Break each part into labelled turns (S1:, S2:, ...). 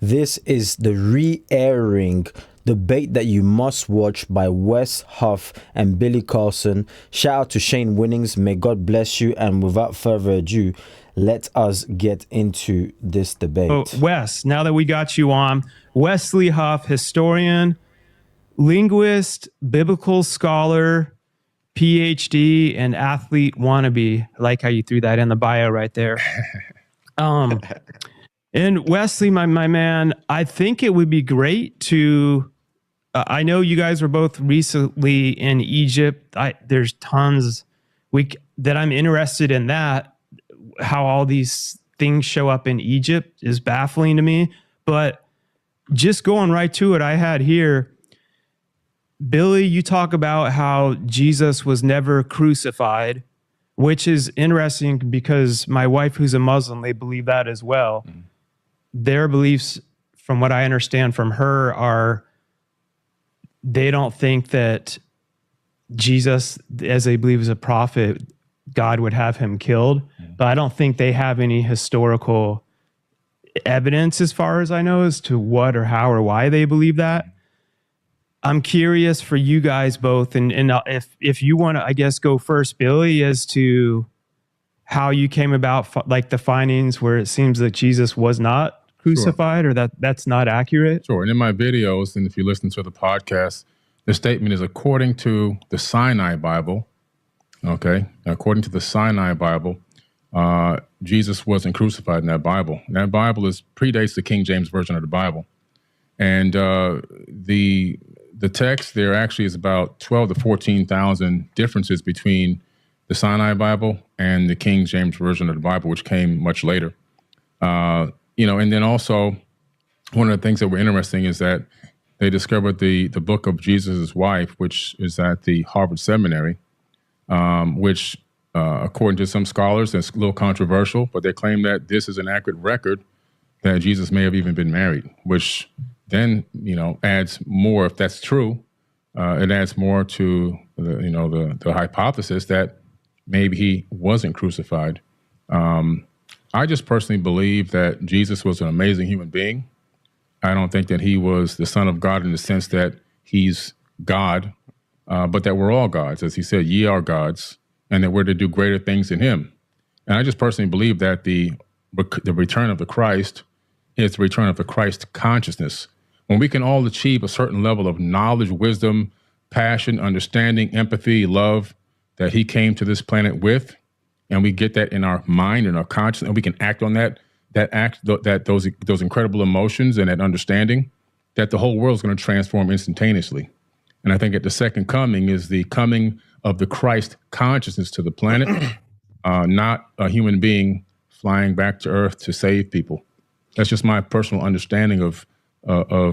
S1: This is the re-airing debate that you must watch by Wes Huff and Billy Carson. Shout out to Shane Winnings. May God bless you. And without further ado, let us get into this debate.
S2: Oh, Wes, now that we got you on, Wesley Huff, historian, linguist, biblical scholar, PhD, and athlete wannabe. I like how you threw that in the bio right there. And Wesley, my man, I think it would be great to. I know you guys were both recently in Egypt. There's tons that I'm interested in. That how all these things show up in Egypt is baffling to me. But just going right to it, I had here, Billy, you talk about how Jesus was never crucified, which is interesting because my wife, who's a Muslim, they believe that as well. Mm-hmm. Their beliefs, from what I understand from her, are they don't think that Jesus, as they believe is a prophet, God would have him killed. Mm-hmm. But I don't think they have any historical evidence, as far as I know, as to what or how or why they believe that. I'm curious for you guys both, and if you want to, I guess, go first, Billy, as to how you came about, like the findings where it seems that Jesus was not crucified, sure, or that's not accurate.
S3: Sure. And in my videos, and if you listen to the podcast, the statement is according to the Sinai Bible. Okay, according to the Sinai Bible, Jesus wasn't crucified in that Bible. And that Bible predates the King James Version of the Bible, and the text there actually is about 12 to 14,000 differences between the Sinai Bible and the King James Version of the Bible, which came much later. And then also one of the things that were interesting is that they discovered the book of Jesus' wife, which is at the Harvard Seminary, which according to some scholars, it's a little controversial, but they claim that this is an accurate record that Jesus may have even been married, which then, adds more, if that's true, it adds more to the hypothesis that maybe he wasn't crucified. I just personally believe that Jesus was an amazing human being. I don't think that he was the Son of God in the sense that he's God, but that we're all gods. As he said, ye are gods, and that we're to do greater things in him. And I just personally believe that the return of the Christ is the return of the Christ consciousness. When we can all achieve a certain level of knowledge, wisdom, passion, understanding, empathy, love that he came to this planet with, and we get that in our mind and our conscience, and we can act on those incredible emotions and that understanding, that the whole world is going to transform instantaneously. And I think at the second coming is the coming of the Christ consciousness to the planet, not a human being flying back to Earth to save people. That's just my personal understanding of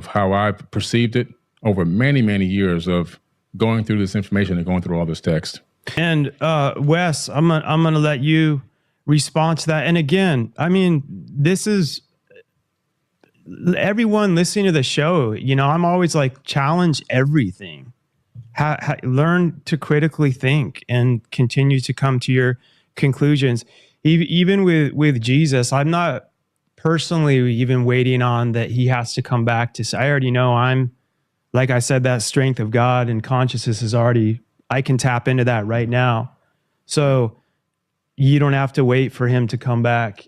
S3: how I've perceived it over many, many years of going through this information and going through all this text.
S2: And Wes, I'm gonna let you respond to that. And again, I mean, this is everyone listening to the show. I'm always like, challenge everything. Learn to critically think and continue to come to your conclusions. Even with Jesus, I'm not personally even waiting on that he has to come back to say, I already know like I said, that strength of God and consciousness is already, I can tap into that right now. So you don't have to wait for him to come back.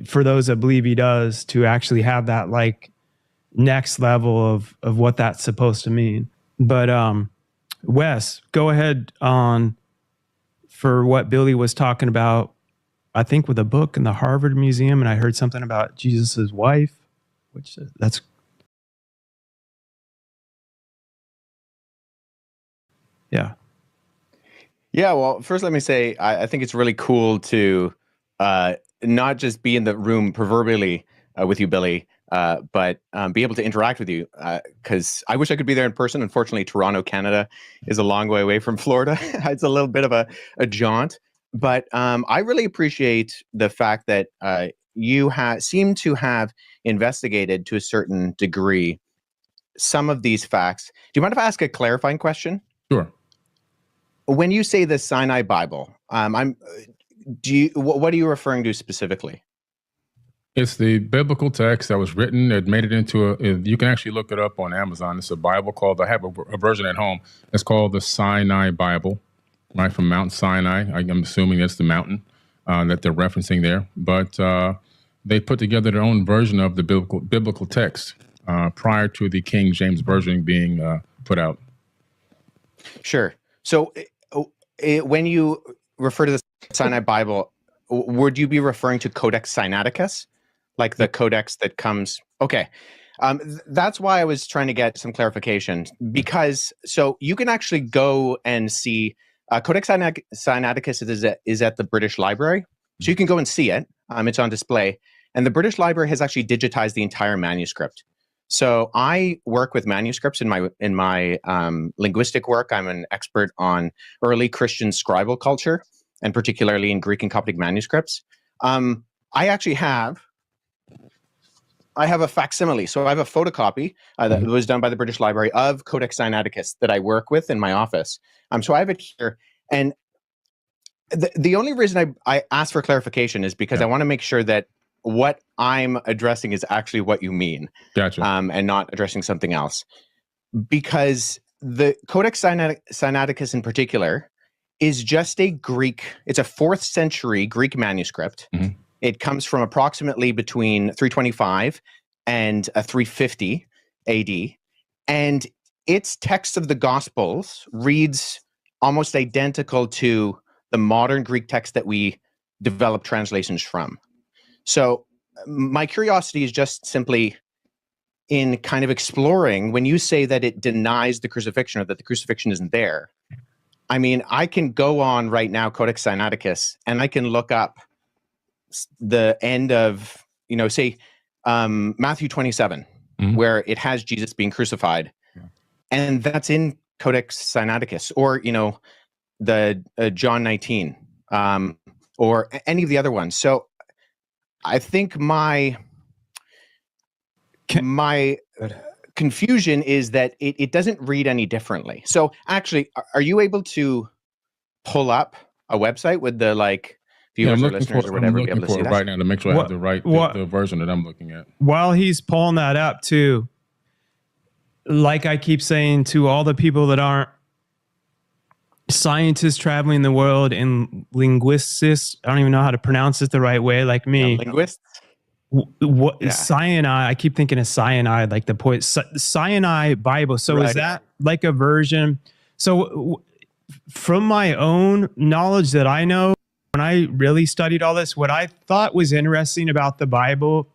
S2: For those that believe he does, to actually have that like next level of what that's supposed to mean. But Wes, go ahead on for what Billy was talking about, I think with a book in the Harvard Museum, and I heard something about Jesus's wife, which that's. Yeah.
S4: Yeah. Well, first, let me say, I think it's really cool to not just be in the room proverbially with you, Billy, but be able to interact with you. Because I wish I could be there in person. Unfortunately, Toronto, Canada is a long way away from Florida. It's a little bit of a jaunt. But I really appreciate the fact that you seem to have investigated to a certain degree some of these facts. Do you mind if I ask a clarifying question?
S3: Sure.
S4: When you say the Sinai Bible, what are you referring to specifically?
S3: It's the biblical text that was written. It made it into you can actually look it up on Amazon. It's a Bible I have a version at home. It's called the Sinai Bible, right, from Mount Sinai. I'm assuming that's the mountain that they're referencing there. But they put together their own version of the biblical text prior to the King James Version being put out.
S4: Sure. So when you refer to the Sinai Bible, would you be referring to Codex Sinaiticus, like the codex that comes? Okay. That's why I was trying to get some clarification, because so you can actually go and see Codex Sinaiticus is at the British Library. So you can go and see it. It's on display. And the British Library has actually digitized the entire manuscript. So I work with manuscripts in my linguistic work. I'm an expert on early Christian scribal culture, and particularly in Greek and Coptic manuscripts. I actually have a facsimile. So I have a photocopy that was done by the British Library of Codex Sinaiticus that I work with in my office. So I have it here. And the only reason I asked for clarification is because I want to make sure that what I'm addressing is actually what you mean.
S3: Gotcha.
S4: And not addressing something else. Because the Codex Sinaiticus in particular is just it's a 4th century Greek manuscript.
S3: Mm-hmm.
S4: It comes from approximately between 325 and 350 AD. And its text of the Gospels reads almost identical to the modern Greek text that we develop translations from. So my curiosity is just simply in kind of exploring when you say that it denies the crucifixion or that the crucifixion isn't there. I mean, I can go on right now, Codex Sinaiticus, and I can look up the end of, say, Matthew 27, where it has Jesus being crucified. Yeah. And that's in Codex Sinaiticus, or, the John 19, or any of the other ones. So I think my confusion is that it doesn't read any differently. So actually, are you able to pull up a website with the viewers or listeners or whatever,
S3: be able to see that right now to make sure I have the version that I'm looking at?
S2: While he's pulling that up too, like I keep saying to all the people that aren't scientists traveling the world and linguists, I don't even know how to pronounce it the right way, like me.
S4: Linguists?
S2: Cyanide, I keep thinking of cyanide, like the poison. Sinai Bible. So right. Is that like a version? So from my own knowledge that I know, when I really studied all this, what I thought was interesting about the Bible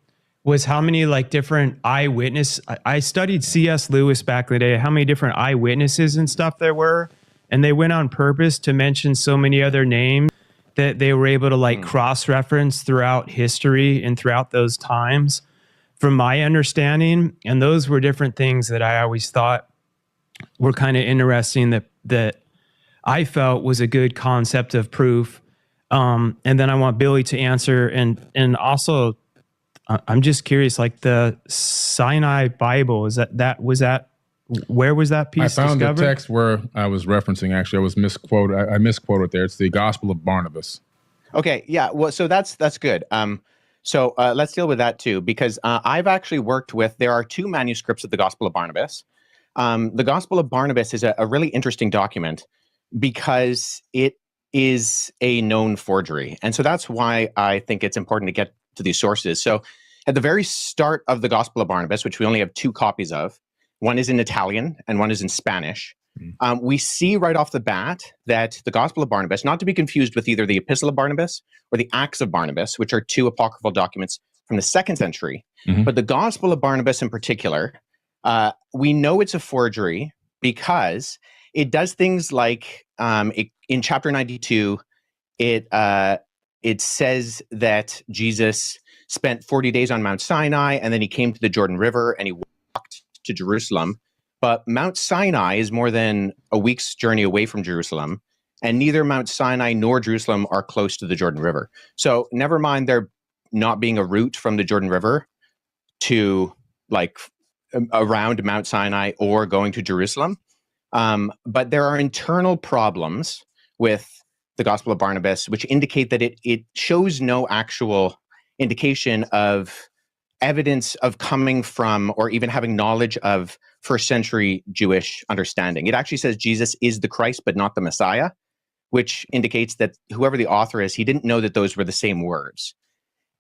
S2: was how many different eyewitness. I studied C.S. Lewis back in the day, how many different eyewitnesses and stuff there were. And they went on purpose to mention so many other names that they were able to cross-reference throughout history and throughout those times, from my understanding. And those were different things that I always thought were kind of interesting that I felt was a good concept of proof. And then I want Billy to answer. And also, I'm just curious, the Sinai Bible, where was that piece
S3: I found
S2: discovered?
S3: the text where I was referencing. Actually, I was misquoted. I misquoted there. It's the Gospel of Barnabas.
S4: Okay, yeah. Well, so that's good. So let's deal with that too, because I've actually worked with. There are 2 manuscripts of the Gospel of Barnabas. The Gospel of Barnabas is a really interesting document because it is a known forgery, and so that's why I think it's important to get to these sources. So, at the very start of the Gospel of Barnabas, which we only have 2 copies of. One is in Italian and one is in Spanish. We see right off the bat that the Gospel of Barnabas, not to be confused with either the Epistle of Barnabas or the Acts of Barnabas, which are 2 apocryphal documents from the 2nd century, but the Gospel of Barnabas in particular, we know it's a forgery because it does things like in chapter 92, it says that Jesus spent 40 days on Mount Sinai, and then he came to the Jordan River and he walked to Jerusalem. But Mount Sinai is more than a week's journey away from Jerusalem, and neither Mount Sinai nor Jerusalem are close to the Jordan River. So never mind there not being a route from the Jordan River to around Mount Sinai or going to Jerusalem. But there are internal problems with the Gospel of Barnabas, which indicate that it shows no actual indication of evidence of coming from or even having knowledge of first century Jewish understanding. It actually says Jesus is the Christ, but not the Messiah, which indicates that whoever the author is, he didn't know that those were the same words.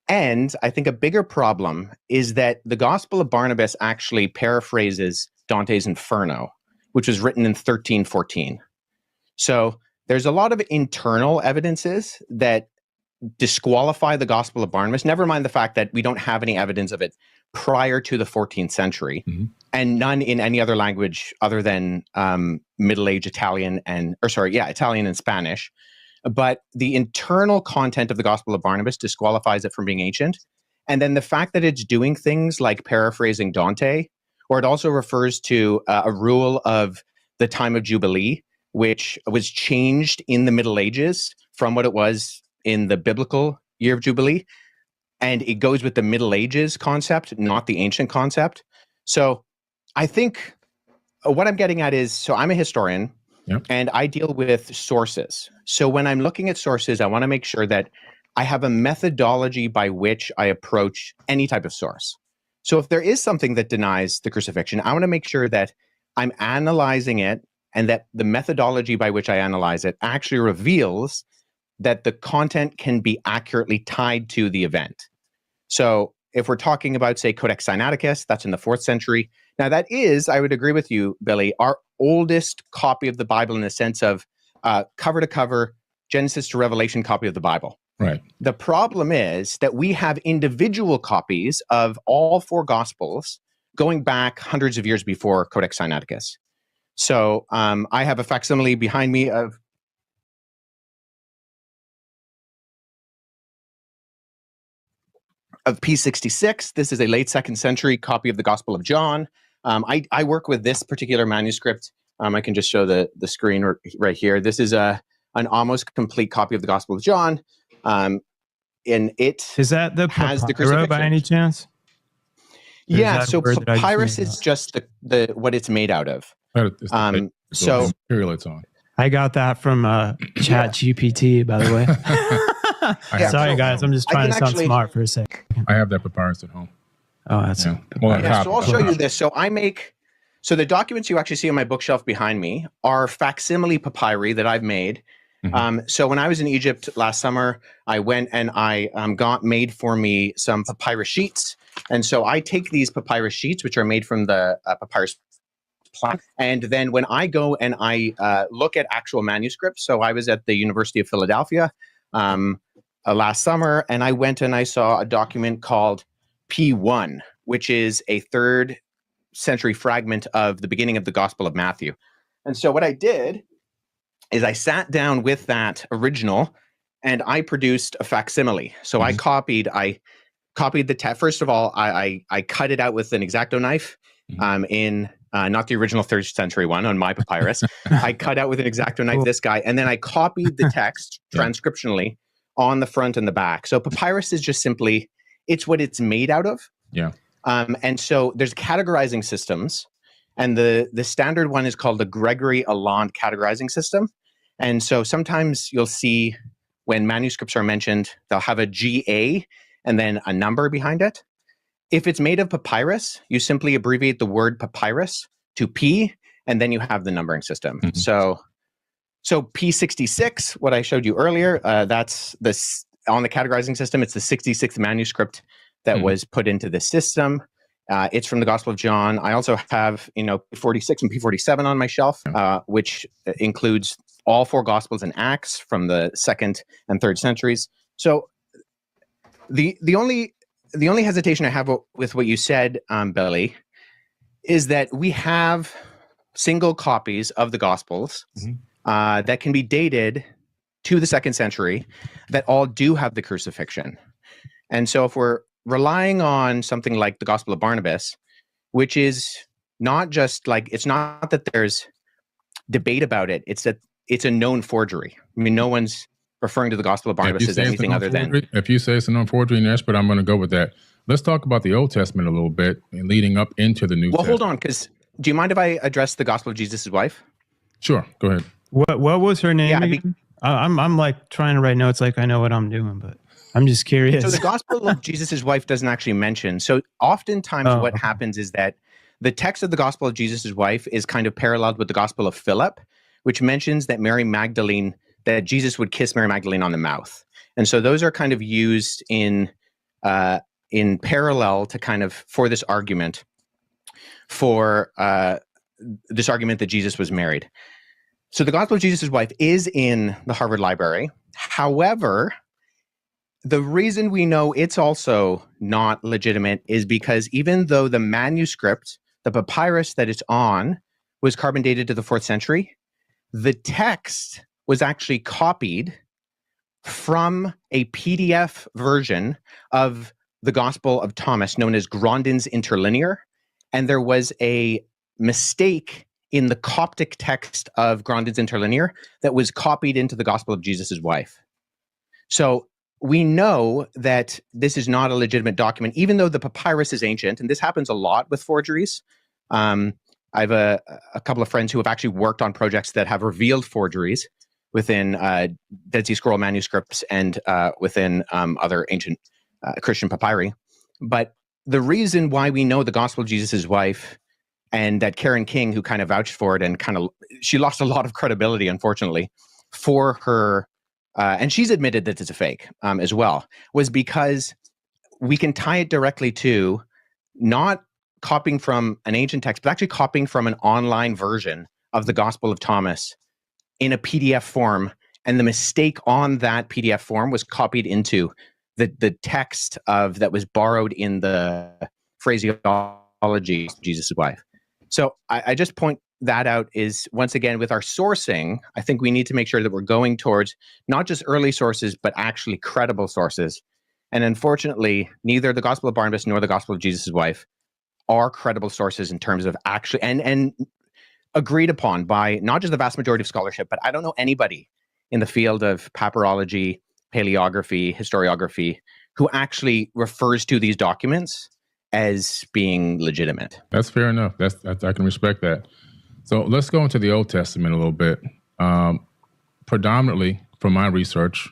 S4: And I think a bigger problem is that the Gospel of Barnabas actually paraphrases Dante's Inferno, which was written in 1314. So there's a lot of internal evidences that disqualify the Gospel of Barnabas, never mind the fact that we don't have any evidence of it prior to the 14th century, and none in any other language other than Middle Age Italian Italian and Spanish. But the internal content of the Gospel of Barnabas disqualifies it from being ancient. And then the fact that it's doing things like paraphrasing Dante, or it also refers to a rule of the time of Jubilee, which was changed in the Middle Ages from what it was in the biblical year of Jubilee. And it goes with the Middle Ages concept, not the ancient concept. So I think what I'm getting at is, so I'm a historian, and I deal with sources. So when I'm looking at sources, I want to make sure that I have a methodology by which I approach any type of source. So if there is something that denies the crucifixion, I want to make sure that I'm analyzing it and that the methodology by which I analyze it actually reveals that the content can be accurately tied to the event. So if we're talking about, say, Codex Sinaiticus, that's in the 4th century. Now that is, I would agree with you, Billy, our oldest copy of the Bible in the sense of cover to cover, Genesis to Revelation copy of the Bible.
S3: Right.
S4: The problem is that we have individual copies of all 4 Gospels going back hundreds of years before Codex Sinaiticus. So I have a facsimile behind me of P66. This is a late 2nd century copy of the Gospel of John. I work with this particular manuscript. I can just show the screen right here. This is an almost complete copy of the Gospel of John. And it
S2: is that the
S4: has the
S2: papyri
S4: crucifixion
S2: by any chance?
S4: Yeah, so papyrus is just the what it's made out of.
S3: So material it's on.
S2: I got that from Chat GPT, by the way. Sorry, guys. I'm just trying to sound smart for a second.
S3: I have that papyrus at home.
S2: Oh, that's
S4: so I'll show you this. So the documents you actually see on my bookshelf behind me are facsimile papyri that I've made. So when I was in Egypt last summer, I went and I got made for me some papyrus sheets. And so I take these papyrus sheets, which are made from the papyrus plant. And then when I go and I look at actual manuscripts, so I was at the University of Philadelphia last summer, and I went and I saw a document called P1, which is a 3rd century fragment of the beginning of the Gospel of Matthew. And so what I did is I sat down with that original and I produced a facsimile. So I copied the text. First of all, I cut it out with an X-Acto knife in not the original 3rd century one on my papyrus. I cut out with an X-Acto knife this guy, and then I copied the text transcriptionally on the front and the back. So papyrus is just simply, it's what it's made out of.
S3: Yeah.
S4: And so there's categorizing systems, and the standard one is called the Gregory Alland categorizing system. And so sometimes you'll see when manuscripts are mentioned, they'll have a GA and then a number behind it. If it's made of papyrus, you simply abbreviate the word papyrus to P, and then you have the numbering system. So P66, what I showed you earlier, that's this on the categorizing system. It's the 66th manuscript that was put into the system. It's from the Gospel of John. I also have, P46 and P47 on my shelf, which includes all 4 Gospels and Acts from the 2nd and 3rd centuries. So the only hesitation I have with what you said, Billy, is that we have single copies of the Gospels that can be dated to the 2nd century that all do have the crucifixion. And so if we're relying on something like the Gospel of Barnabas, which is not just like, it's not that there's debate about it, it's that it's a known forgery. I mean, no one's referring to the Gospel of Barnabas as anything other than...
S3: If you say it's a known forgery, yes, but I'm going to go with that. Let's talk about the Old Testament a little bit and leading up into the New Testament.
S4: Well, hold on, because do you mind if I address the Gospel of Jesus' wife?
S3: Sure, go ahead.
S2: What was her name? I'm like trying to write notes like I know what I'm doing, but I'm just curious.
S4: So the gospel of Jesus' wife doesn't actually mention. So oftentimes what happens is that the text of the gospel of Jesus' wife is kind of paralleled with the gospel of Philip, which mentions that that Jesus would kiss Mary Magdalene on the mouth. And so those are kind of used in parallel to kind of for this argument that Jesus was married. So the gospel of Jesus' wife is in the Harvard Library. However, the reason we know it's also not legitimate is because even though the manuscript, the papyrus that it's on, was carbon dated to the 4th century, the text was actually copied from a PDF version of the Gospel of Thomas known as Grandin's Interlinear. And there was a mistake in the Coptic text of Grandin's Interlinear that was copied into the Gospel of Jesus' wife. So we know that this is not a legitimate document, even though the papyrus is ancient, and this happens a lot with forgeries. I have a couple of friends who have actually worked on projects that have revealed forgeries within Dead Sea Scroll manuscripts and within other ancient Christian papyri. But the reason why we know the Gospel of Jesus' wife, and that Karen King, who kind of vouched for it and she lost a lot of credibility, unfortunately, for her, and she's admitted that it's a fake as well, was because we can tie it directly to not copying from an ancient text, but actually copying from an online version of the Gospel of Thomas in a PDF form. And the mistake on that PDF form was copied into the text that was borrowed in the phraseology of Jesus' wife. So I just point that out is, once again, with our sourcing, I think we need to make sure that we're going towards not just early sources, but actually credible sources. And unfortunately, neither the Gospel of Barnabas nor the Gospel of Jesus' wife are credible sources in terms of actually, and agreed upon by not just the vast majority of scholarship, but I don't know anybody in the field of papyrology, paleography, historiography, who actually refers to these documents as being legitimate.
S3: That's fair enough. I can respect that. So let's go into the Old Testament a little bit. Predominantly, from my research,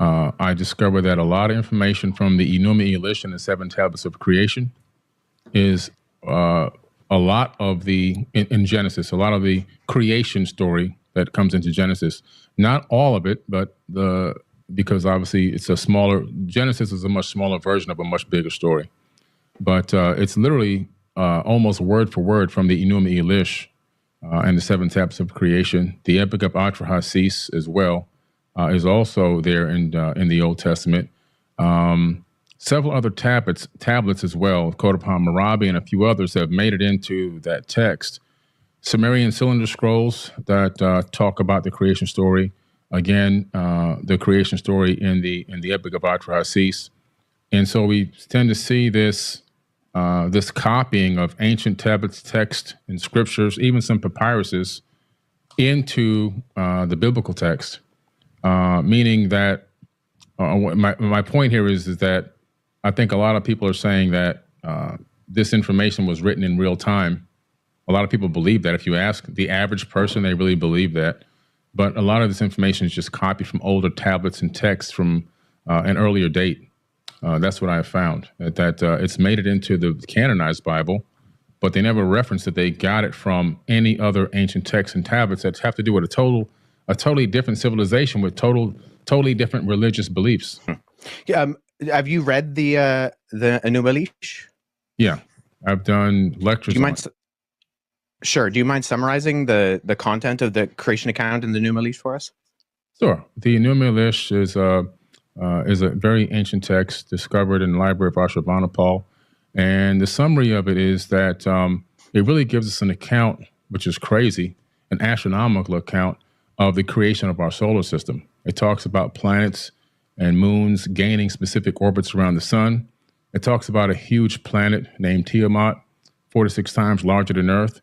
S3: I discovered that a lot of information from the Enuma Elish and the 7 tablets of creation is a lot of in Genesis, a lot of the creation story that comes into Genesis. Not all of it, but because obviously Genesis is a much smaller version of a much bigger story. But it's literally almost word for word from the Enuma Elish and the 7 tablets of creation. The Epic of Atrahasis as well is also there in the Old Testament. Several other tablets as well, Code of Hammurabi and a few others have made it into that text. Sumerian cylinder scrolls that talk about the creation story. Again, the creation story in the Epic of Atrahasis. And so we tend to see this copying of ancient tablets, text, and scriptures, even some papyruses, into the biblical text. Meaning that my point here is that I think a lot of people are saying that this information was written in real time. A lot of people believe that. If you ask the average person, they really believe that. But a lot of this information is just copied from older tablets and texts from an earlier date. That's what I found, that it's made it into the canonized Bible, but they never referenced that they got it from any other ancient texts and tablets that have to do with a totally different civilization with totally different religious beliefs.
S4: Yeah, have you read the Enuma Elish?
S3: Yeah, I've done lectures on it.
S4: Sure. Do you mind summarizing the content of the creation account in the Enuma Elish for us?
S3: Sure. The Enuma Elish is a very ancient text discovered in the Library of Ashurbanipal. And the summary of it is that it really gives us an account, which is crazy, an astronomical account of the creation of our solar system. It talks about planets and moons gaining specific orbits around the sun. It talks about a huge planet named Tiamat, 46 times larger than Earth.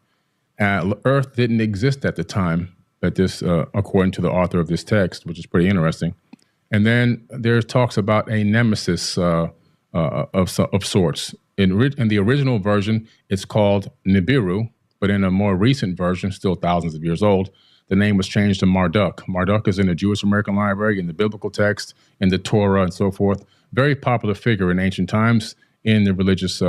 S3: Earth didn't exist at the time that this, according to the author of this text, which is pretty interesting. And then there's talks about a nemesis of sorts. In the original version, it's called Nibiru, but in a more recent version, still thousands of years old, the name was changed to Marduk. Marduk is in the Jewish American Library, in the biblical text, in the Torah, and so forth. Very popular figure in ancient times in the religious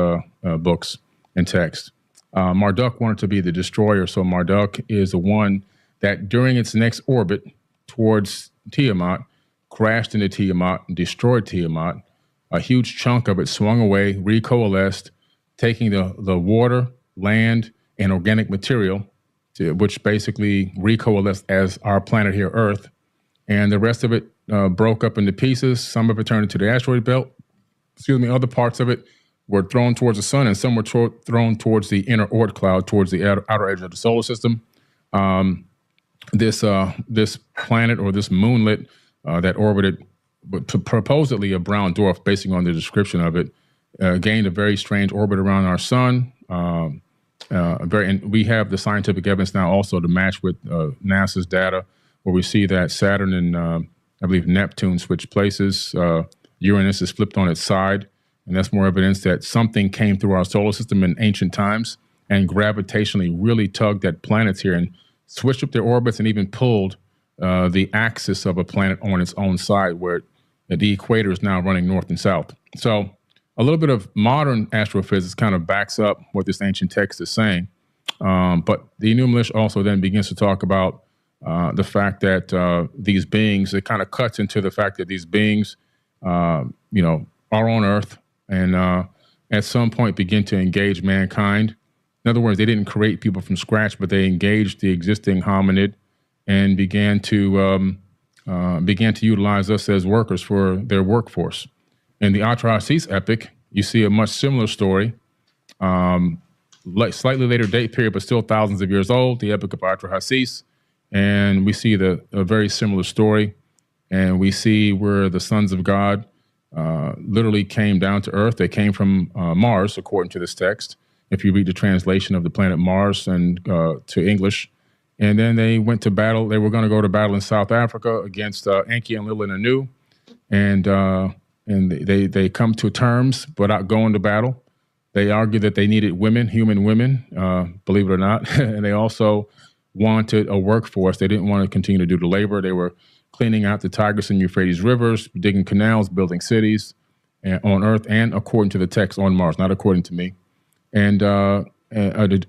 S3: books and texts. Marduk wanted to be the destroyer, so Marduk is the one that during its next orbit towards Tiamat, crashed into Tiamat and destroyed Tiamat. A huge chunk of it swung away, recoalesced, taking the water, land, and organic material, which basically recoalesced as our planet here, Earth. And the rest of it broke up into pieces. Some of it turned into the asteroid belt. Other parts of it were thrown towards the sun, and some were thrown towards the inner Oort cloud, towards the outer edge of the solar system. This planet, or this moonlet that orbited supposedly a brown dwarf, basing on the description of it, gained a very strange orbit around our sun. And we have the scientific evidence now also to match with NASA's data, where we see that Saturn and I believe Neptune switch places. Uranus is flipped on its side, and that's more evidence that something came through our solar system in ancient times and gravitationally really tugged at planets here and switched up their orbits and even pulled the axis of a planet on its own side, where the equator is now running north and south. So a little bit of modern astrophysics kind of backs up what this ancient text is saying. But the Enuma Elish also then begins to talk about the fact that these beings, it kind of cuts into the fact that these beings, are on Earth and at some point begin to engage mankind. In other words, they didn't create people from scratch, but they engaged the existing hominid and began to utilize us as workers for their workforce. In the Atrahasis epic, you see a much similar story, slightly later date period, but still thousands of years old, the epic of Atrahasis. And we see a very similar story. And we see where the sons of God literally came down to Earth. They came from Mars, according to this text, if you read the translation of the planet Mars and to English. And then they went to battle. They were going to go to battle in South Africa against Enki and Lil and Anu. And they come to terms without going to battle. They argue that they needed women, human women, believe it or not. And they also wanted a workforce. They didn't want to continue to do the labor. They were cleaning out the Tigris and Euphrates rivers, digging canals, building cities on Earth, and according to the text on Mars, not according to me. And a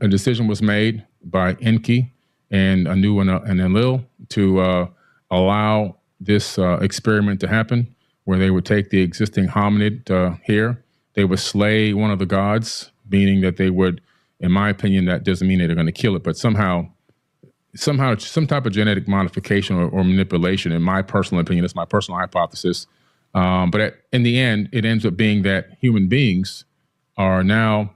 S3: decision was made by Enki and Anu and Enlil to allow this experiment to happen, where they would take the existing hominid here. They would slay one of the gods, meaning that they would, in my opinion, that doesn't mean they're going to kill it, but somehow some type of genetic modification or manipulation, in my personal opinion, that's my personal hypothesis. But in the end, it ends up being that human beings are now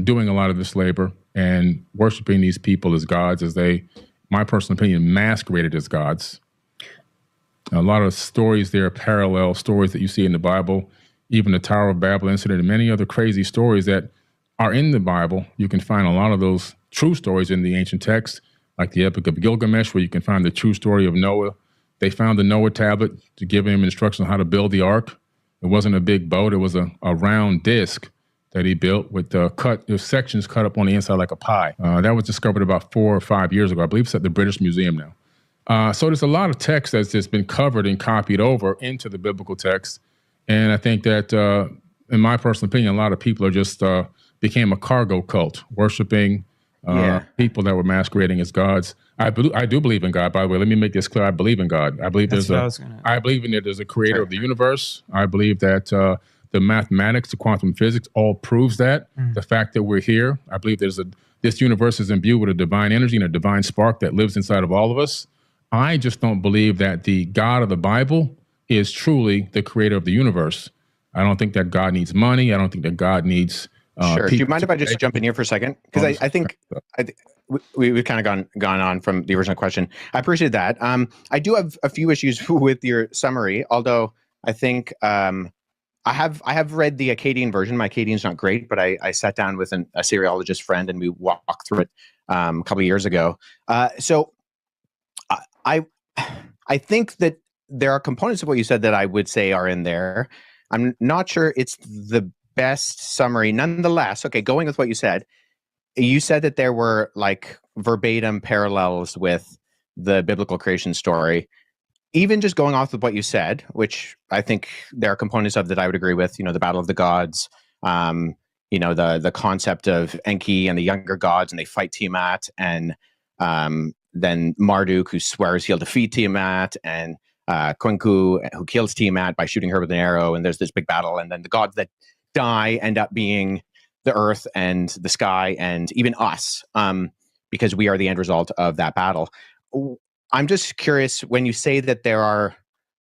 S3: doing a lot of this labor and worshiping these people as gods, as they, my personal opinion, masqueraded as gods. A lot of stories there, parallel stories that you see in the Bible, even the Tower of Babel incident and many other crazy stories that are in the Bible. You can find a lot of those true stories in the ancient text, like the Epic of Gilgamesh, where you can find the true story of Noah. They found the Noah tablet to give him instructions on how to build the ark. It wasn't a big boat. It was a round disc that he built with sections cut up on the inside like a pie. That was discovered about 4 or 5 years ago. I believe it's at the British Museum now. So there's a lot of text that's just been covered and copied over into the biblical text. And I think that, in my personal opinion, a lot of people are just became a cargo cult, worshiping people that were masquerading as gods. I do believe in God, by the way. Let me make this clear. I believe in God. I believe I believe in that there's a creator of the universe. I believe that the mathematics, the quantum physics, all proves that. The fact that we're here, I believe this universe is imbued with a divine energy and a divine spark that lives inside of all of us. I just don't believe that the God of the Bible is truly the creator of the universe. I don't think that God needs money. I don't think that God needs
S4: sure. Do you mind if I just jump in here for a second? Because I think we've kind of gone on from the original question. I appreciate that. I do have a few issues with your summary, although I think I have read the Akkadian version. My Akkadian's not great, but I sat down with a Syriologist friend and we walked through it a couple of years ago. So I think that there are components of what you said that I would say are in there. I'm not sure it's the best summary. Nonetheless, okay, going with what you said that there were like verbatim parallels with the biblical creation story, even just going off of what you said, which I think there are components of that I would agree with, the battle of the gods, the concept of Enki and the younger gods, and they fight Tiamat, and then Marduk, who swears he'll defeat Tiamat, and Kunku, who kills Tiamat by shooting her with an arrow, and there's this big battle, and then the gods that die end up being the earth and the sky and even us, because we are the end result of that battle. I'm just curious, when you say that there are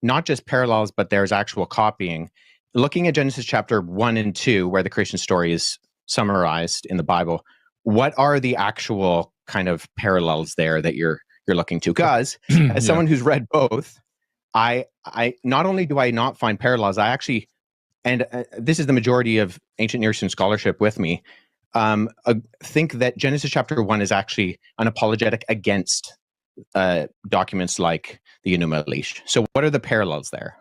S4: not just parallels, but there's actual copying, looking at Genesis chapter 1 and 2, where the creation story is summarized in the Bible, what are the actual kind of parallels there that you're looking to? Because as someone who's read both, I not only do I not find parallels, I actually, and this is the majority of ancient Near Eastern scholarship with me, think that Genesis chapter 1 is actually an apologetic against documents like the Enuma Elish. So what are the parallels there?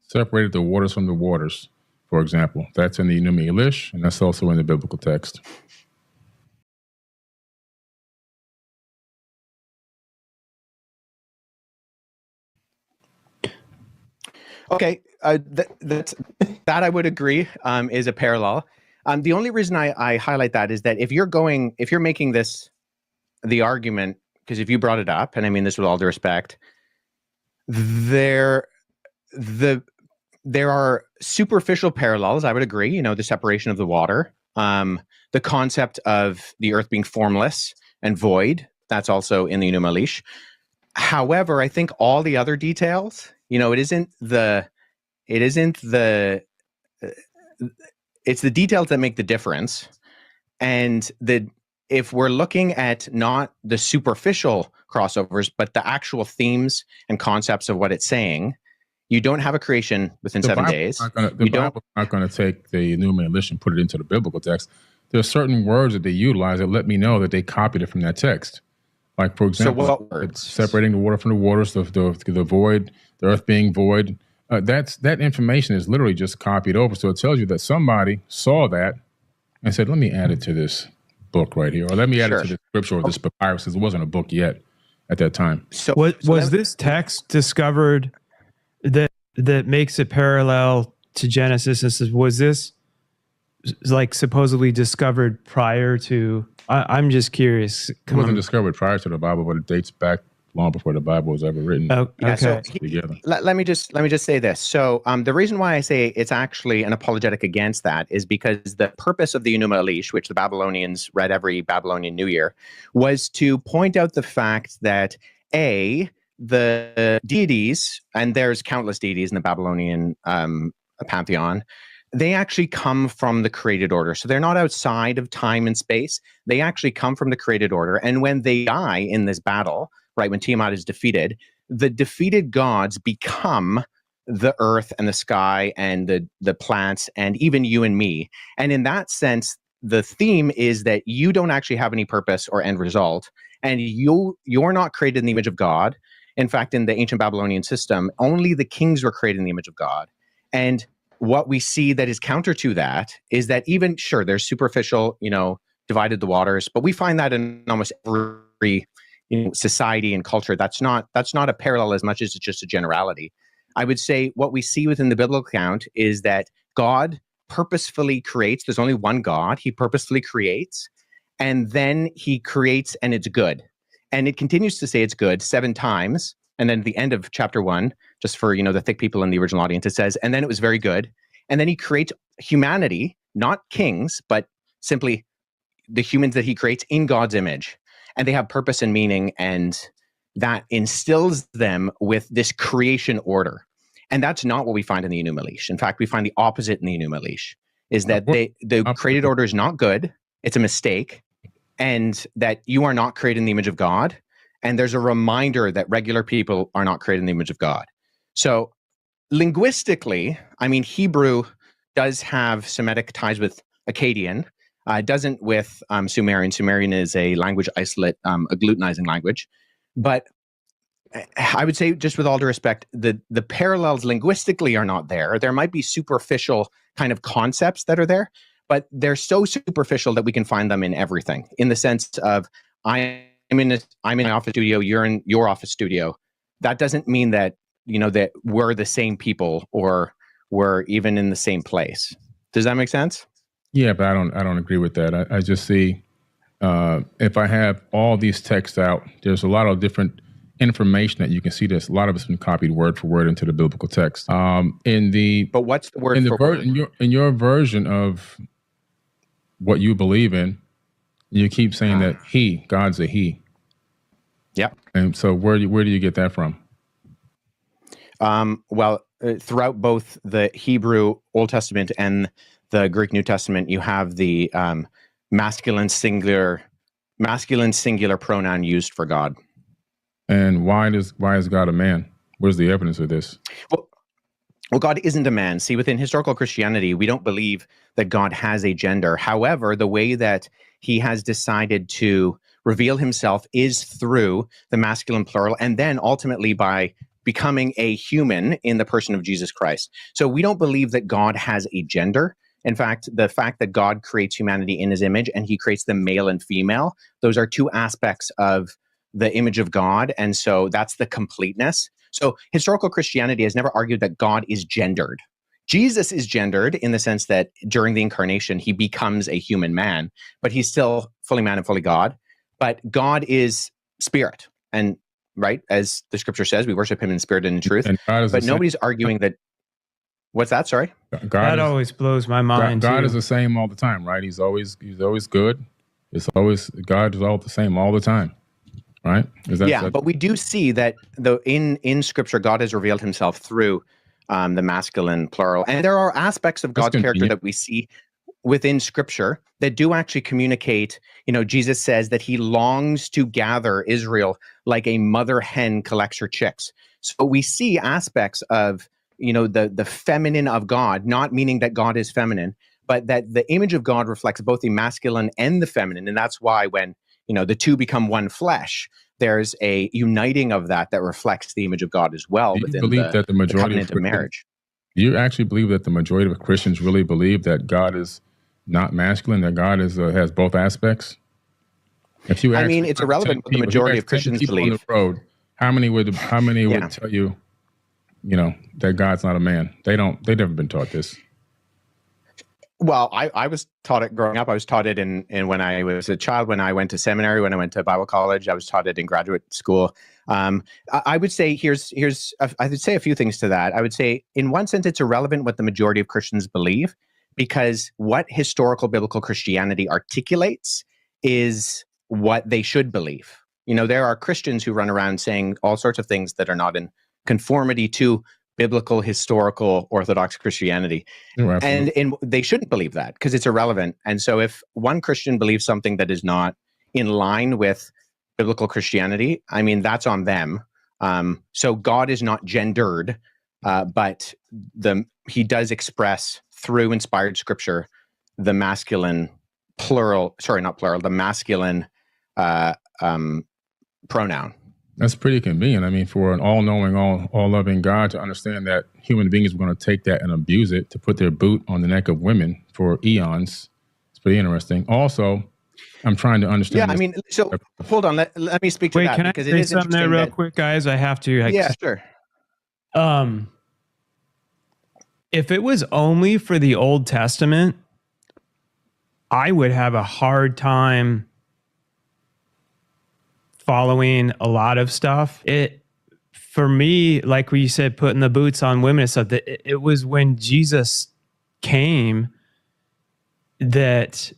S3: Separated the waters from the waters, for example. That's in the Enuma Elish, and that's also in the biblical text.
S4: Okay, that I would agree is a parallel. The only reason I highlight that is that if you're making this the argument, because if you brought it up, and I mean this with all due respect, there are superficial parallels. I would agree. The separation of the water, the concept of the earth being formless and void. That's also in the Enuma Elish. However, I think all the other details, it's the details that make the difference. And if we're looking at not the superficial crossovers, but the actual themes and concepts of what it's saying, you don't have a creation within 7 days.
S3: The Bible's not going to take the Enuma Elish and put it into the biblical text. There are certain words that they utilize that let me know that they copied it from that text. Like, for example,
S4: so what words?
S3: Separating the water from the waters, the void, the earth being void. That information is literally just copied over. So it tells you that somebody saw that and said, let me add it to this book right here, or let me add it to this scripture or this papyrus, because it wasn't a book yet at that time.
S2: So was this text discovered that makes it parallel to Genesis? Was this like supposedly discovered prior to? I'm just curious.
S3: It wasn't discovered prior to the Bible, but it dates back long before the Bible was ever written.
S2: Oh, okay.
S4: So let me just say this. So the reason why I say it's actually an apologetic against that is because the purpose of the Enuma Elish, which the Babylonians read every Babylonian New Year, was to point out the fact that the deities, and there's countless deities in the Babylonian pantheon, they actually come from the created order. So they're not outside of time and space. They actually come from the created order. And when they die in this battle, right, when Tiamat is defeated, the defeated gods become the earth and the sky and the plants and even you and me. And in that sense, the theme is that you don't actually have any purpose or end result, and you're not created in the image of God. In fact, in the ancient Babylonian system, only the kings were created in the image of God. And what we see that is counter to that is that even, sure, there's superficial, divided the waters, but we find that in almost every society and culture. That's not a parallel as much as it's just a generality. I would say what we see within the biblical account is that God purposefully creates. There's only one God. He purposefully creates, and then he creates, and it's good. And it continues to say it's good 7 times. And then at the end of chapter 1, just for the thick people in the original audience, it says, and then it was very good. And then he creates humanity, not kings, but simply the humans that he creates in God's image. And they have purpose and meaning, and that instills them with this creation order. And that's not what we find in the Enuma Elish. In fact, we find the opposite in the Enuma Elish, is that the created order is not good. It's a mistake. And that you are not created in the image of God. And there's a reminder that regular people are not created in the image of God. So linguistically, I mean, Hebrew does have Semitic ties with Akkadian. Doesn't with Sumerian. Sumerian is a language isolate, a glutenizing language. But I would say, just with all due respect, the parallels linguistically are not there. There might be superficial kind of concepts that are there, but they're so superficial that we can find them in everything, in the sense of I I'm in my office studio, you're in your office studio. That doesn't mean that, that we're the same people or we're even in the same place. Does that make sense?
S3: Yeah, but I don't agree with that. I just see if I have all these texts out, there's a lot of different information that you can see. There's a lot of it's been copied word for word into the biblical text.
S4: But what's the word
S3: in
S4: for word?
S3: In your version of what you believe in, you keep saying that God's a he.
S4: Yep.
S3: And so where do you get that from?
S4: Throughout both the Hebrew Old Testament and the Greek New Testament, you have the masculine singular pronoun used for God.
S3: And why is God a man? Where's the evidence of this?
S4: Well, God isn't a man. See, within historical Christianity, we don't believe that God has a gender. However, the way that he has decided to reveal himself is through the masculine plural, and then ultimately by becoming a human in the person of Jesus Christ. So we don't believe that God has a gender. In fact, the fact that God creates humanity in his image and he creates them male and female, those are two aspects of the image of God. And so that's the completeness. So historical Christianity has never argued that God is gendered. Jesus is gendered in the sense that during the incarnation, he becomes a human man, but he's still fully man and fully God. But God is spirit. And right, as the scripture says, we worship him in spirit and in truth. And but nobody's arguing that. What's that? Sorry?
S2: That always blows my mind.
S3: God is the same all the time, right? He's always good. God is all the same all the time. Right?
S4: But we do see that in Scripture, God has revealed himself through the masculine plural. And there are aspects of God's character that we see within Scripture that do actually communicate. Jesus says that he longs to gather Israel like a mother hen collects her chicks. So we see aspects of, the feminine of God, not meaning that God is feminine, but that the image of God reflects both the masculine and the feminine. And that's why when the two become one flesh, there's a uniting of that reflects the image of God as well.
S3: Do you believe that the majority of
S4: marriage?
S3: Do you actually believe that the majority of Christians really believe that God is not masculine, that God has both aspects? If you
S4: it's irrelevant what the majority of Christians believe.
S3: On the road, how many would tell you, that God's not a man? They've never been taught this.
S4: Well, I was taught it growing up. I was taught it in when I was a child, when I went to seminary, when I went to Bible college. I was taught it in graduate school. I would say I would say a few things to that. I would say, in one sense, it's irrelevant what the majority of Christians believe, because what historical biblical Christianity articulates is what they should believe. There are Christians who run around saying all sorts of things that are not in conformity to biblical, historical, Orthodox Christianity. And they shouldn't believe that because it's irrelevant. And so if one Christian believes something that is not in line with biblical Christianity, that's on them. So God is not gendered, but he does express through inspired scripture the masculine the masculine pronoun.
S3: That's pretty convenient. For an all-knowing, all-loving God to understand that human beings are going to take that and abuse it to put their boot on the neck of women for eons. It's pretty interesting. Also, I'm trying to understand.
S4: Yeah, so hold on. Let me speak to that.
S2: Wait, can I say something there real quick, guys? I have to.
S4: Yeah, sure.
S2: If it was only for the Old Testament, I would have a hard time following a lot of stuff. For me, like we said, putting the boots on women and stuff, it was when Jesus came that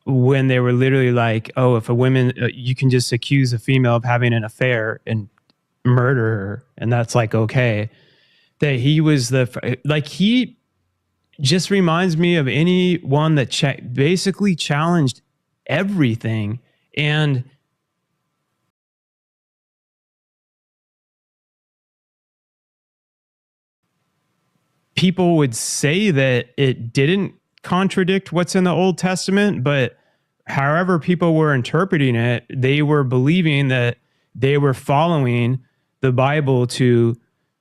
S2: when they were literally like, oh, if a woman, you can just accuse a female of having an affair and murder her, and that's like okay. That he was he just reminds me of anyone that basically challenged everything. And people would say that it didn't contradict what's in the Old Testament, but however people were interpreting it, they were believing that they were following the Bible to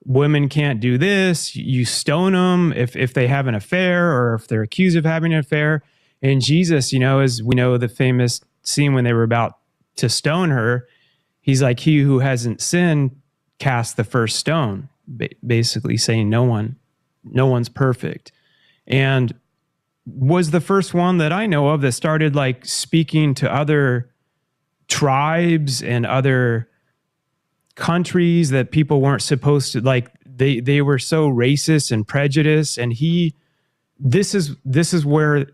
S2: women can't do this, you stone them if they have an affair or if they're accused of having an affair. And Jesus, as we know, the famous scene when they were about to stone her, he's like, he who hasn't sinned cast the first stone, basically saying no one's perfect. And was the first one that I know of that started like speaking to other tribes and other countries that people weren't supposed to, like, they were so racist and prejudiced. And this is where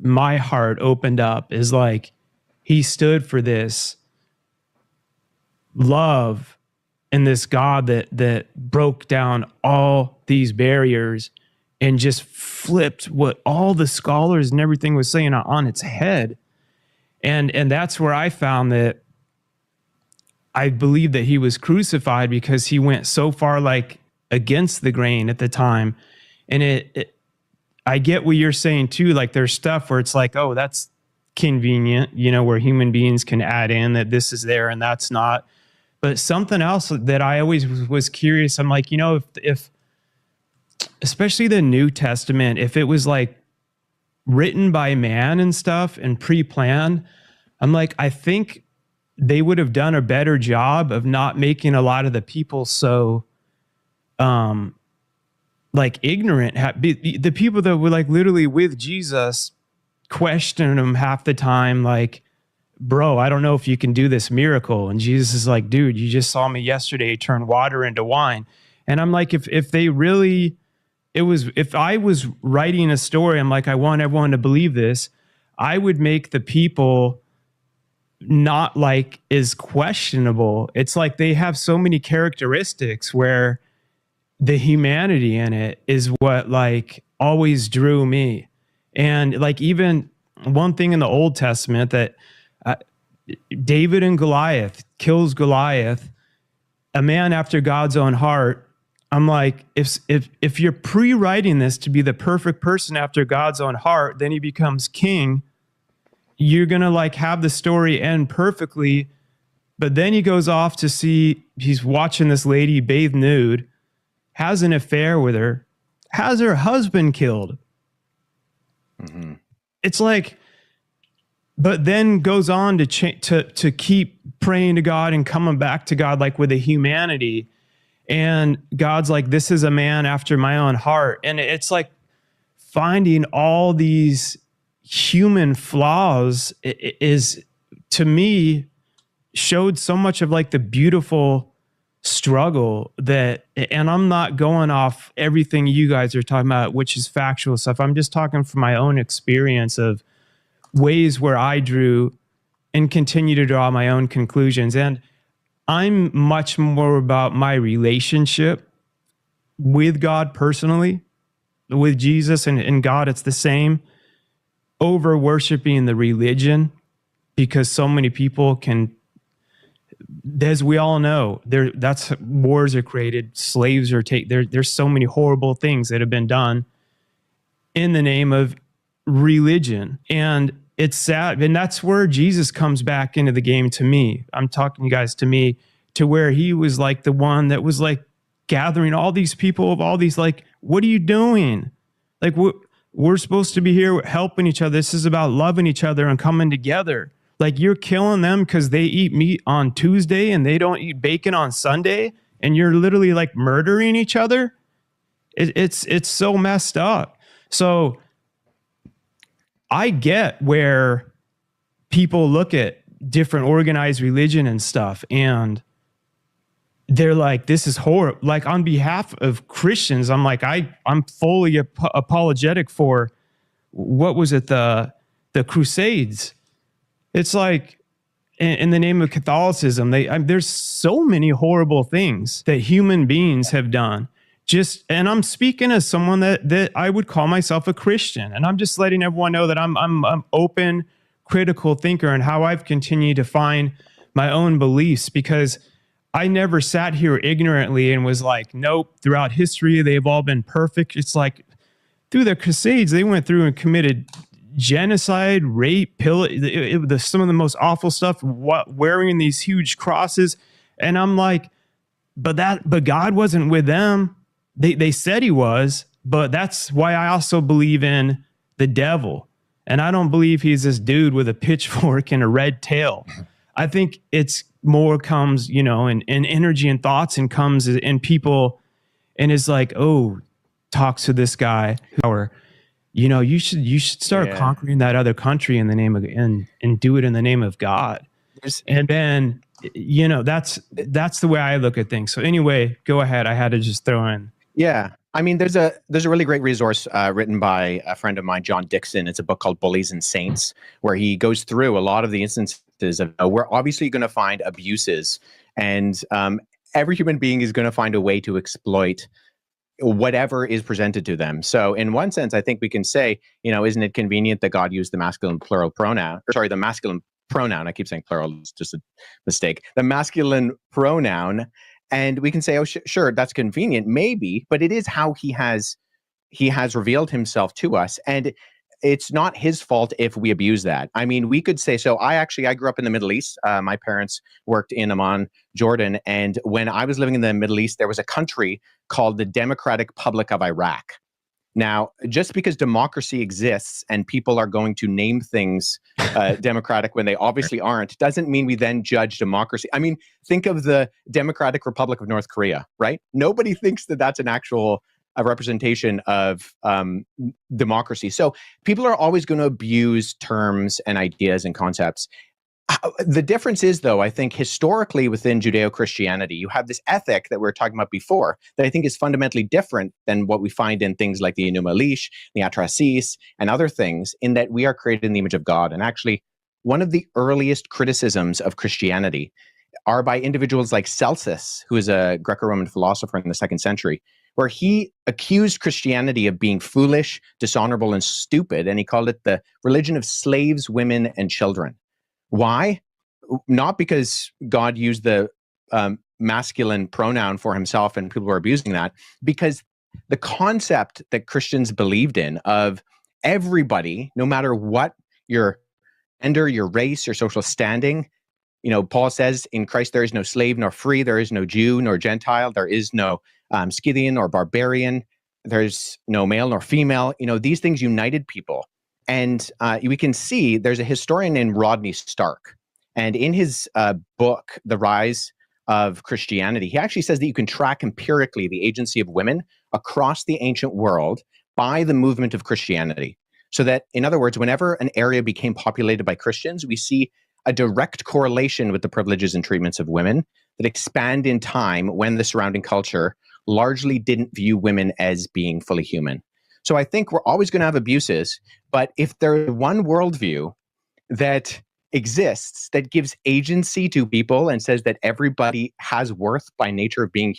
S2: my heart opened up, is like, he stood for this love and this God that broke down all these barriers and just flipped what all the scholars and everything was saying on its head. And that's where I found that I believe that he was crucified, because he went so far like against the grain at the time. And I get what you're saying too. Like, there's stuff where it's like, oh, that's convenient, where human beings can add in that this is there and that's not. But something else that I always was curious, I'm like, if especially the New Testament, if it was like written by man and stuff and pre-planned, I'm like, I think they would have done a better job of not making a lot of the people so like ignorant. The people that were like literally with Jesus questioning him half the time, like, bro, I don't know if you can do this miracle. And Jesus is like, dude, you just saw me yesterday turn water into wine. And I'm like, if they really, if I was writing a story, I'm like, I want everyone to believe this, I would make the people not like is questionable. It's like they have so many characteristics where the humanity in it is what like always drew me. And like, even one thing in the Old Testament that David and Goliath kills Goliath, a man after God's own heart. I'm like, if you're pre-writing this to be the perfect person after God's own heart, then he becomes king. You're going to like have the story end perfectly. But then he goes off to see, he's watching this lady bathe nude, has an affair with her, has her husband killed. Mm-hmm. It's like, but then goes on to keep praying to God and coming back to God, like with a humanity. And God's like, this is a man after my own heart. And it's like finding all these human flaws is, to me, showed so much of like the beautiful struggle that, and I'm not going off everything you guys are talking about, which is factual stuff. I'm just talking from my own experience of ways where I drew and continue to draw my own conclusions. And I'm much more about my relationship with God personally, with Jesus and God. It's the same, over worshiping the religion, because so many people can, as we all know, that's wars are created, slaves are taken. There's so many horrible things that have been done in the name of religion. And it's sad. And that's where Jesus comes back into the game to me. I'm talking, you guys, to me, to where he was like the one that was like gathering all these people of all these, like, what are you doing? Like, we're supposed to be here helping each other. This is about loving each other and coming together. Like, you're killing them because they eat meat on Tuesday and they don't eat bacon on Sunday, and you're literally like murdering each other. It's so messed up. So I get where people look at different organized religion and stuff, and they're like, this is horrible. Like, on behalf of Christians, I'm like, I'm fully apologetic for, what was it, the Crusades. It's like, in the name of Catholicism, there's so many horrible things that human beings have done. And I'm speaking as someone that I would call myself a Christian, and I'm just letting everyone know that I'm open, critical thinker, and how I've continued to find my own beliefs, because I never sat here ignorantly and was like, nope, throughout history, they've all been perfect. It's like, through the Crusades, they went through and committed genocide, rape, some of the most awful stuff, wearing these huge crosses. And I'm like, but God wasn't with them. They said he was, but that's why I also believe in the devil. And I don't believe he's this dude with a pitchfork and a red tail. I think it's more comes, you know, in energy and thoughts, and comes in people, and is like, oh, talks to this guy, or, you know, you should start conquering that other country in the name of, and do it in the name of God. And then, you know, that's the way I look at things. So anyway, go ahead. I had to just throw in.
S4: Yeah. I mean, there's a really great resource written by a friend of mine, John Dixon. It's a book called Bullies and Saints, where he goes through a lot of the instances of we're obviously going to find abuses, and every human being is going to find a way to exploit whatever is presented to them. So in one sense, I think we can say, you know, isn't it convenient that God used the masculine plural pronoun, or sorry, the masculine pronoun. I keep saying plural, it's just a mistake. The masculine pronoun. And we can say, oh, sure, that's convenient, maybe, but it is how he has revealed himself to us. And it's not his fault if we abuse that. I mean, we could say, so I grew up in the Middle East. My parents worked in Amman, Jordan. And when I was living in the Middle East, there was a country called the Democratic Republic of Iraq. Now, just because democracy exists and people are going to name things democratic when they obviously aren't, doesn't mean we then judge democracy. I mean, think of the Democratic Republic of North Korea, right? Nobody thinks that that's an actual representation of democracy. So people are always going to abuse terms and ideas and concepts. The difference is, though, I think historically within Judeo-Christianity, you have this ethic that we were talking about before that I think is fundamentally different than what we find in things like the Enuma Elish, the Atrasis, and other things, in that we are created in the image of God. And actually, one of the earliest criticisms of Christianity are by individuals like Celsus, who is a Greco-Roman philosopher in the 2nd century, where he accused Christianity of being foolish, dishonorable, and stupid, and he called it the religion of slaves, women, and children. Why? Not because God used the masculine pronoun for himself and people were abusing that, because the concept that Christians believed in of everybody, no matter what your gender, your race, your social standing, you know, Paul says in Christ there is no slave nor free, there is no Jew nor Gentile, there is no Scythian or barbarian, there's no male nor female. You know, these things united people. And we can see there's a historian named Rodney Stark. And in his book, The Rise of Christianity, he actually says that you can track empirically the agency of women across the ancient world by the movement of Christianity. So that, in other words, whenever an area became populated by Christians, we see a direct correlation with the privileges and treatments of women that expand in time when the surrounding culture largely didn't view women as being fully human. So I think we're always going to have abuses, but if there's one worldview that exists that gives agency to people and says that everybody has worth by nature of being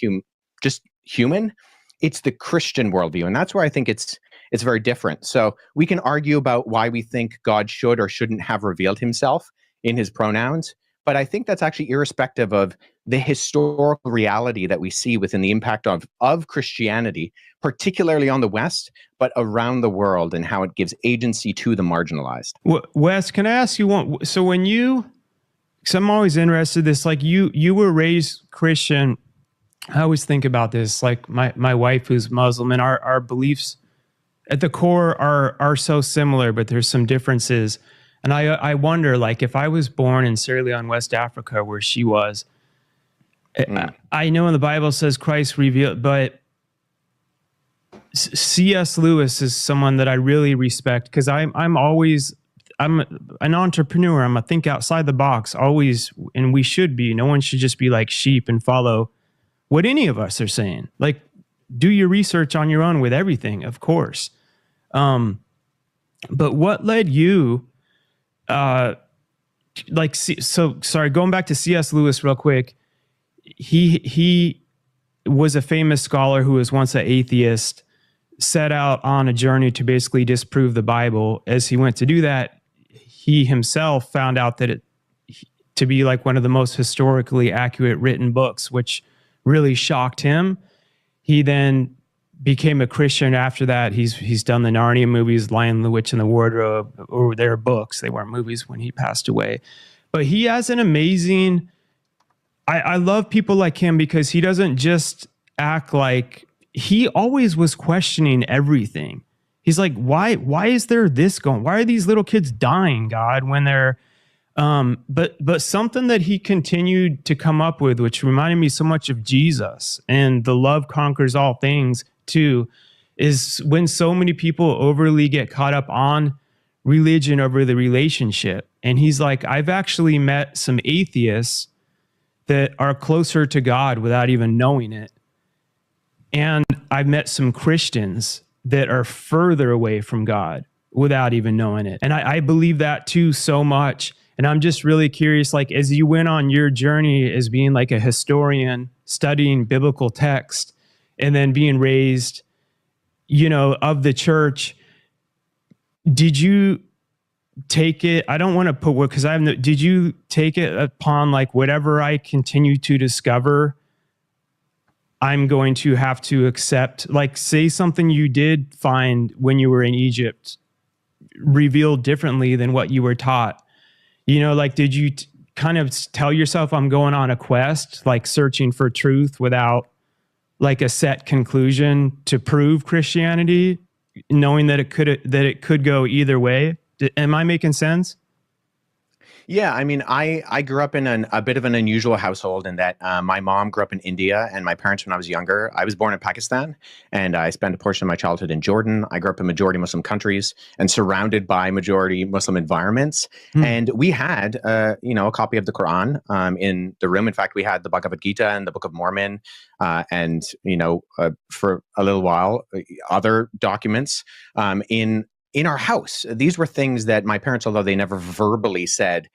S4: just human, it's the Christian worldview. And that's where I think it's very different. So we can argue about why we think God should or shouldn't have revealed himself in his pronouns, but I think that's actually irrespective of the historical reality that we see within the impact of Christianity, particularly on the West, but around the world, and how it gives agency to the marginalized.
S2: Wes, can I ask you one? So when because I'm always interested in this, like you were raised Christian. I always think about this, like my wife who's Muslim, and our beliefs at the core are so similar, but there's some differences. And I wonder, like, if I was born in Sierra Leone, West Africa, where she was, I know in the Bible says Christ revealed, but C.S. Lewis is someone that I really respect, because I'm an entrepreneur. I'm a think outside the box always, and we should be. No one should just be like sheep and follow what any of us are saying. Like, do your research on your own with everything, of course. But what led you? Sorry, going back to C.S. Lewis real quick, he was a famous scholar who was once an atheist, set out on a journey to basically disprove the Bible. As he went to do that, he himself found out that to be like one of the most historically accurate written books, which really shocked him. He then became a Christian after that. He's done the Narnia movies, Lion, the Witch, and the Wardrobe, or their books. They weren't movies when he passed away. But he has an amazing... I love people like him because he doesn't just act like... He always was questioning everything. He's like, why is there this going? Why are these little kids dying, God, when they're But something that he continued to come up with, which reminded me so much of Jesus and the love conquers all things too, is when so many people overly get caught up on religion over the relationship. And he's like, I've actually met some atheists that are closer to God without even knowing it. And I've met some Christians that are further away from God without even knowing it. And I believe that too so much. And I'm just really curious, like, as you went on your journey as being like a historian, studying biblical text, and then being raised, of the church, did you take it? I don't want to put because did you take it upon like whatever I continue to discover, I'm going to have to accept, like, say something you did find when you were in Egypt revealed differently than what you were taught? Like, did you kind of tell yourself I'm going on a quest, like searching for truth without like a set conclusion to prove Christianity, knowing that it could go either way? Am I making sense?
S4: Yeah, I mean, I grew up in a bit of an unusual household in that my mom grew up in India, and my parents, when I was younger, I was born in Pakistan, and I spent a portion of my childhood in Jordan. I grew up in majority Muslim countries and surrounded by majority Muslim environments. And we had, a copy of the Quran in the room. In fact, we had the Bhagavad Gita and the Book of Mormon, and for a little while, other documents in our house. These were things that my parents, although they never verbally said,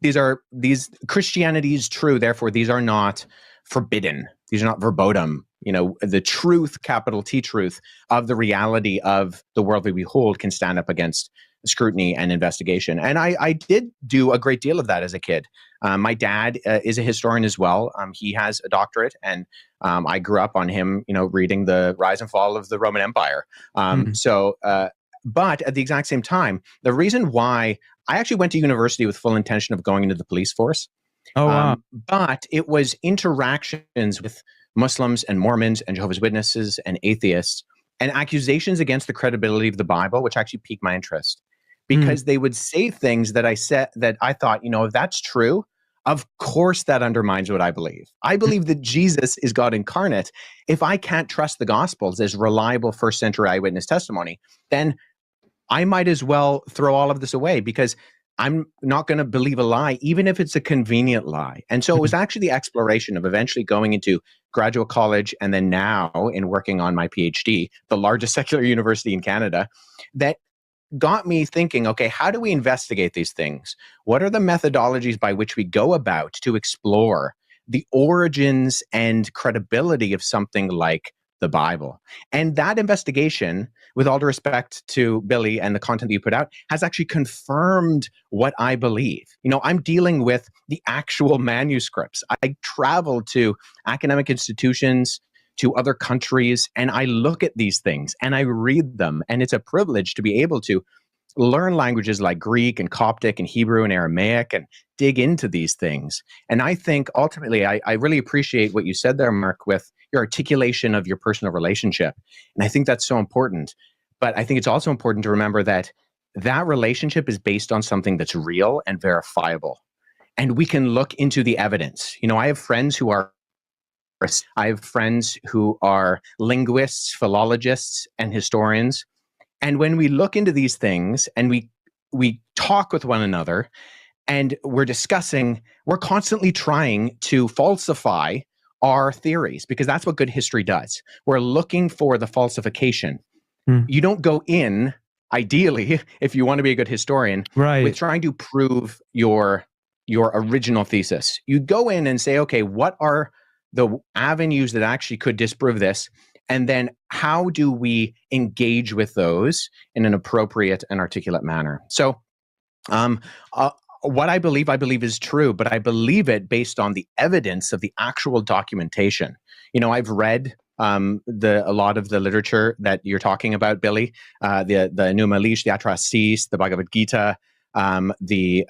S4: these Christianity is true, therefore these are not forbidden. These are not verboten. The truth, capital T truth, of the reality of the world that we hold can stand up against scrutiny and investigation. And I did do a great deal of that as a kid. My dad is a historian as well. He has a doctorate, and I grew up on him, reading the rise and fall of the Roman Empire. But at the exact same time, the reason why I actually went to university with full intention of going into the police force.
S2: Oh, wow.
S4: But it was interactions with Muslims and Mormons and Jehovah's Witnesses and atheists and accusations against the credibility of the Bible, which actually piqued my interest, because they would say things that I said that I thought, if that's true, of course that undermines what I believe. I believe that Jesus is God incarnate. If I can't trust the Gospels as reliable first century eyewitness testimony, then I might as well throw all of this away, because I'm not going to believe a lie, even if it's a convenient lie. And so it was actually the exploration of eventually going into graduate college and then now in working on my PhD, the largest secular university in Canada, that got me thinking, okay, how do we investigate these things? What are the methodologies by which we go about to explore the origins and credibility of something like the Bible? And that investigation, with all due respect to Billy and the content that you put out, has actually confirmed what I believe. I'm dealing with the actual manuscripts. I travel to academic institutions, to other countries, and I look at these things and I read them. And it's a privilege to be able to learn languages like Greek and Coptic and Hebrew and Aramaic and dig into these things. And I think ultimately, I really appreciate what you said there, Mark, with your articulation of your personal relationship. And I think that's so important. But I think it's also important to remember that that relationship is based on something that's real and verifiable. And we can look into the evidence. I have friends who are linguists, philologists, and historians. And when we look into these things and we talk with one another and we're discussing, we're constantly trying to falsify our theories, because that's what good history does. We're looking for the falsification. You don't go in, ideally, if you want to be a good historian, with trying to prove your original thesis. You go in and say, okay, what are the avenues that actually could disprove this? And then how do we engage with those in an appropriate and articulate manner? So what I believe is true, but I believe it based on the evidence of the actual documentation. I've read a lot of the literature that you're talking about, Billy, the Enuma Elish, the Atrahasis, the Bhagavad Gita, the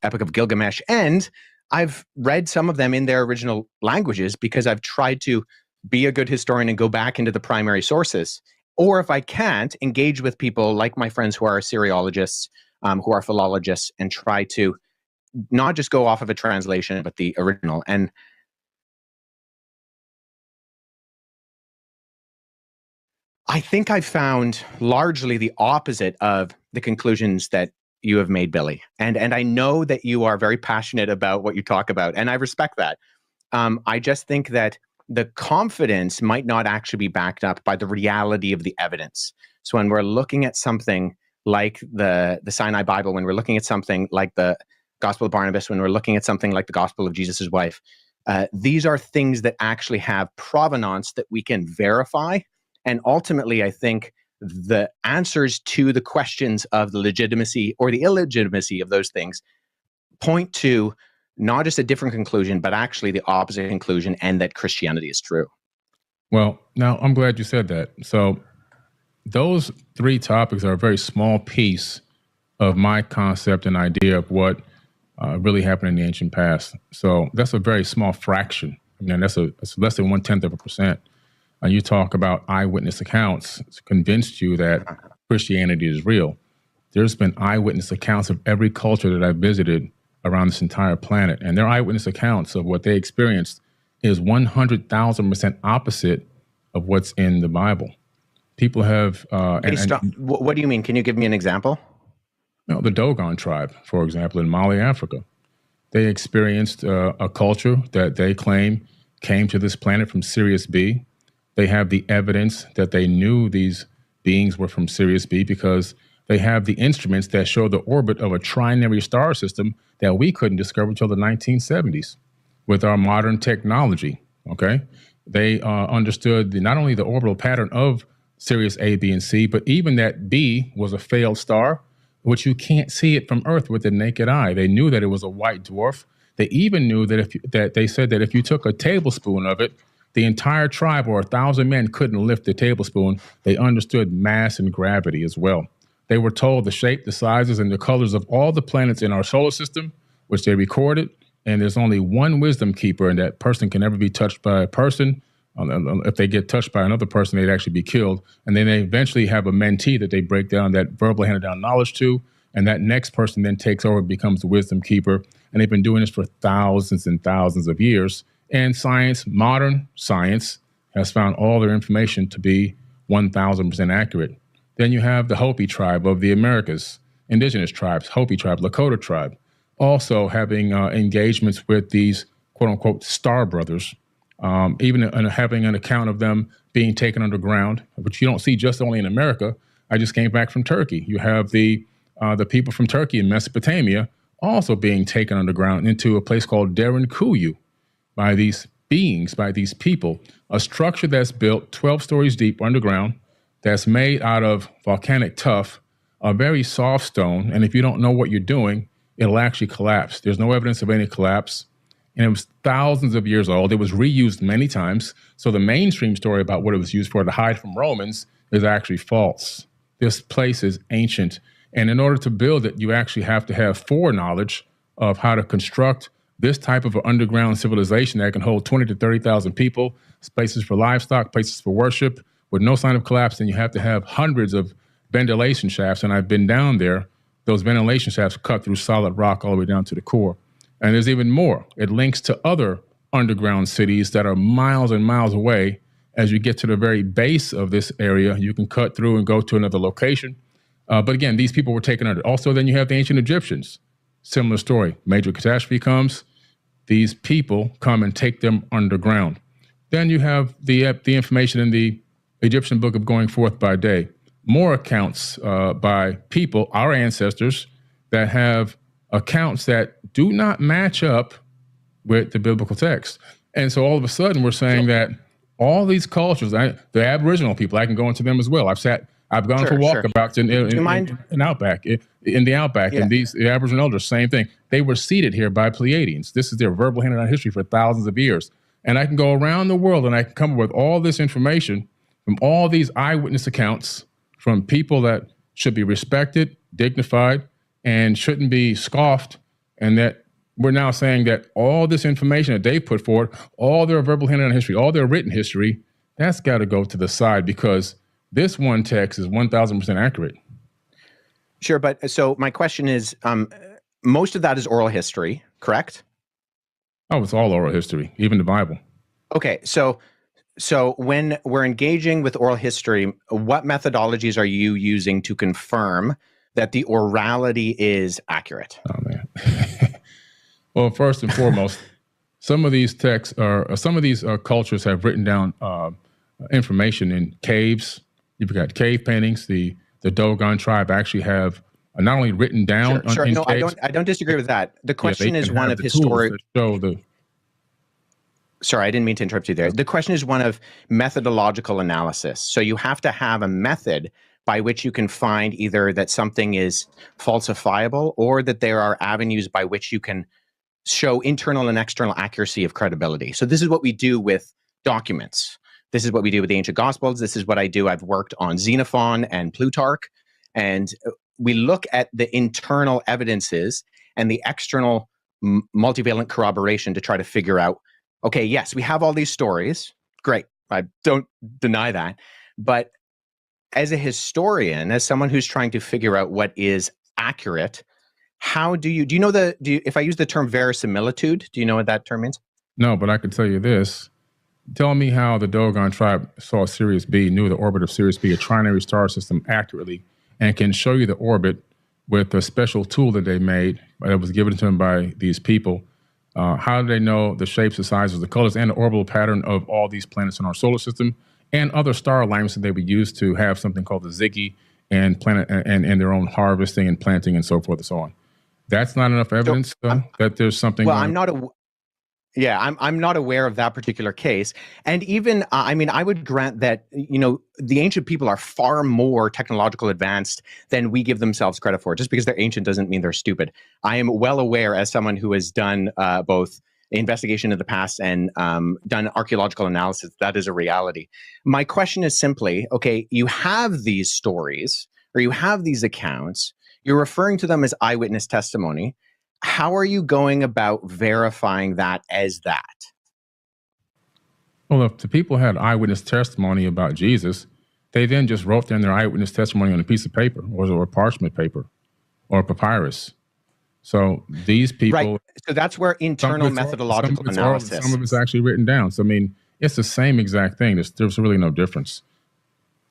S4: Epic of Gilgamesh, and I've read some of them in their original languages because I've tried to be a good historian and go back into the primary sources. Or if I can't, engage with people like my friends who are Assyriologists, who are philologists and try to not just go off of a translation, but the original. And I think I found largely the opposite of the conclusions that you have made, Billy. And I know that you are very passionate about what you talk about, and I respect that. I just think that the confidence might not actually be backed up by the reality of the evidence. So when we're looking at something like the Sinai Bible, when we're looking at something like the Gospel of Barnabas, when we're looking at something like the Gospel of Jesus' wife, these are things that actually have provenance that we can verify. And ultimately, I think the answers to the questions of the legitimacy or the illegitimacy of those things point to not just a different conclusion, but actually the opposite conclusion, and that Christianity is true.
S3: Well, now I'm glad you said that. So those three topics are a very small piece of my concept and idea of what really happened in the ancient past. So that's a very small fraction. I mean, that's less than 0.1%. You talk about eyewitness accounts convinced you that Christianity is real. There's been eyewitness accounts of every culture that I've visited around this entire planet, and their eyewitness accounts of what they experienced is 100,000% opposite of what's in the Bible. People have...
S4: what do you mean? Can you give me an example?
S3: The Dogon tribe, for example, in Mali, Africa. They experienced a culture that they claim came to this planet from Sirius B. They have the evidence that they knew these beings were from Sirius B because they have the instruments that show the orbit of a trinary star system that we couldn't discover until the 1970s with our modern technology, okay? They understood not only the orbital pattern of Sirius A, B, and C, but even that B was a failed star, which you can't see it from Earth with the naked eye. They knew that it was a white dwarf. They even knew that they said that if you took a tablespoon of it, the entire tribe or 1,000 men couldn't lift the tablespoon. They understood mass and gravity as well. They were told the shape, the sizes, and the colors of all the planets in our solar system, which they recorded. And there's only one wisdom keeper, and that person can never be touched by a person. If they get touched by another person, they'd actually be killed. And then they eventually have a mentee that they break down that verbally handed down knowledge to. And that next person then takes over and becomes the wisdom keeper. And they've been doing this for thousands and thousands of years. And science, modern science, has found all their information to be 1,000% accurate. Then you have the Hopi tribe of the Americas, indigenous tribes, Hopi tribe, Lakota tribe, also having engagements with these quote unquote star brothers, even having an account of them being taken underground, which you don't see just only in America. I just came back from Turkey. You have the people from Turkey in Mesopotamia also being taken underground into a place called Derinkuyu by these beings, by these people, a structure that's built 12 stories deep underground, that's made out of volcanic tuff, a very soft stone. And if you don't know what you're doing, it'll actually collapse. There's no evidence of any collapse. And it was thousands of years old. It was reused many times. So the mainstream story about what it was used for to hide from Romans is actually false. This place is ancient. And in order to build it, you actually have to have foreknowledge of how to construct this type of an underground civilization that can hold 20 to 30,000 people, places for livestock, places for worship, with no sign of collapse. And you have to have hundreds of ventilation shafts. And I've been down there. Those ventilation shafts cut through solid rock all the way down to the core. And there's even more. It links to other underground cities that are miles and miles away. As you get to the very base of this area, you can cut through and go to another location. But again, these people were taken under. Also, then you have the ancient Egyptians. Similar story. Major catastrophe comes. These people come and take them underground. Then you have the information in the Egyptian book of Going Forth by Day. More accounts by people, our ancestors, that have accounts that do not match up with the biblical text. And so all of a sudden we're saying that all these cultures, the Aboriginal people, I can go into them as well. I've gone for walkabouts in Outback, in the Outback, and the Aboriginal elders, same thing. They were seated here by Pleiadians. This is their verbal handed down history for thousands of years. And I can go around the world and I can come up with all this information from all these eyewitness accounts from people that should be respected, dignified, and shouldn't be scoffed. And that we're now saying that all this information that they put forward, all their verbal handed down history, all their written history, that's got to go to the side because this one text is 1,000% accurate.
S4: Sure, but so my question is, most of that is oral history, correct?
S3: Oh, it's all oral history, even the Bible.
S4: Okay, so when we're engaging with oral history, what methodologies are you using to confirm that the orality is accurate?
S3: Oh man. Well, first and foremost, some of these texts are some of these cultures have written down information in caves. You've got cave paintings. The Dogon tribe actually have not only written down
S4: Sure.
S3: in
S4: No,
S3: caves.
S4: I don't disagree with that. The
S3: Yeah, they
S4: question is
S3: even
S4: one
S3: have
S4: of
S3: the tools
S4: historic.
S3: to show the.
S4: Sorry, I didn't mean to interrupt you there. The question is one of methodological analysis. So you have to have a method by which you can find either that something is falsifiable or that there are avenues by which you can show internal and external accuracy of credibility. So this is what we do with documents. This is what we do with the ancient gospels. This is what I do. I've worked on Xenophon and Plutarch, and we look at the internal evidences and the external multivalent corroboration to try to figure out, okay, yes, we have all these stories. Great. I don't deny that. But as a historian, as someone who's trying to figure out what is accurate, how do you know if I use the term verisimilitude, do you know what that term means?
S3: No, but I can tell you this. Tell me how the Dogon tribe saw Sirius B, knew the orbit of Sirius B, a trinary star system, accurately, and can show you the orbit with a special tool that they made that was given to them by these people. How do they know the shapes, the sizes, the colors, and the orbital pattern of all these planets in our solar system and other star alignments that they would use to have something called the Ziggy and planet and their own harvesting and planting and so forth and so on? That's not enough evidence that there's something.
S4: Well, I'm not aware of that particular case. And even, I would grant that, the ancient people are far more technological advanced than we give themselves credit for. Just because they're ancient doesn't mean they're stupid. I am well aware, as someone who has done both investigation of the past and done archaeological analysis, that is a reality. My question is simply, okay, you have these stories or you have these accounts, you're referring to them as eyewitness testimony. How are you going about verifying that as that?
S3: Well, if the people had eyewitness testimony about Jesus, they then just wrote down their eyewitness testimony on a piece of paper or parchment paper or papyrus. So these people...
S4: Right. So that's where internal methodological analysis...
S3: Some of it's actually written down. So, I mean, it's the same exact thing. There's really no difference.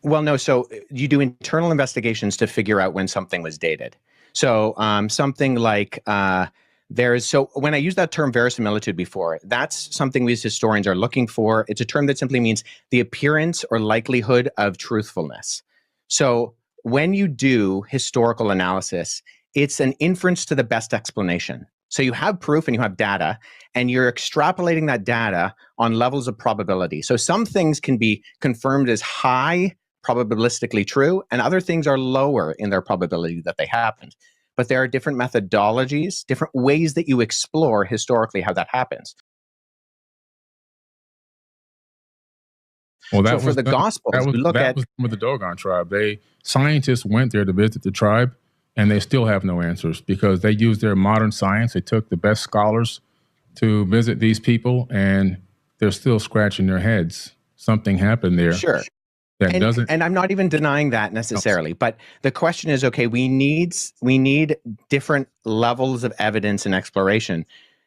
S4: Well, no. So you do internal investigations to figure out when something was dated. So something like... So when I use that term verisimilitude before, that's something we as historians are looking for. It's a term that simply means the appearance or likelihood of truthfulness. So when you do historical analysis, it's an inference to the best explanation. So you have proof and you have data, and you're extrapolating that data on levels of probability. So some things can be confirmed as high probabilistically true, and other things are lower in their probability that they happened. But there are different methodologies, different ways that you explore historically how that happens.
S3: Well,
S4: so for the Gospels, we look at...
S3: was with the Dogon tribe. Scientists went there to visit the tribe, and they still have no answers because they used their modern science. They took the best scholars to visit these people, and they're still scratching their heads. Something happened there.
S4: Sure. And I'm not even denying that necessarily, but the question is, okay, we need different levels of evidence and exploration,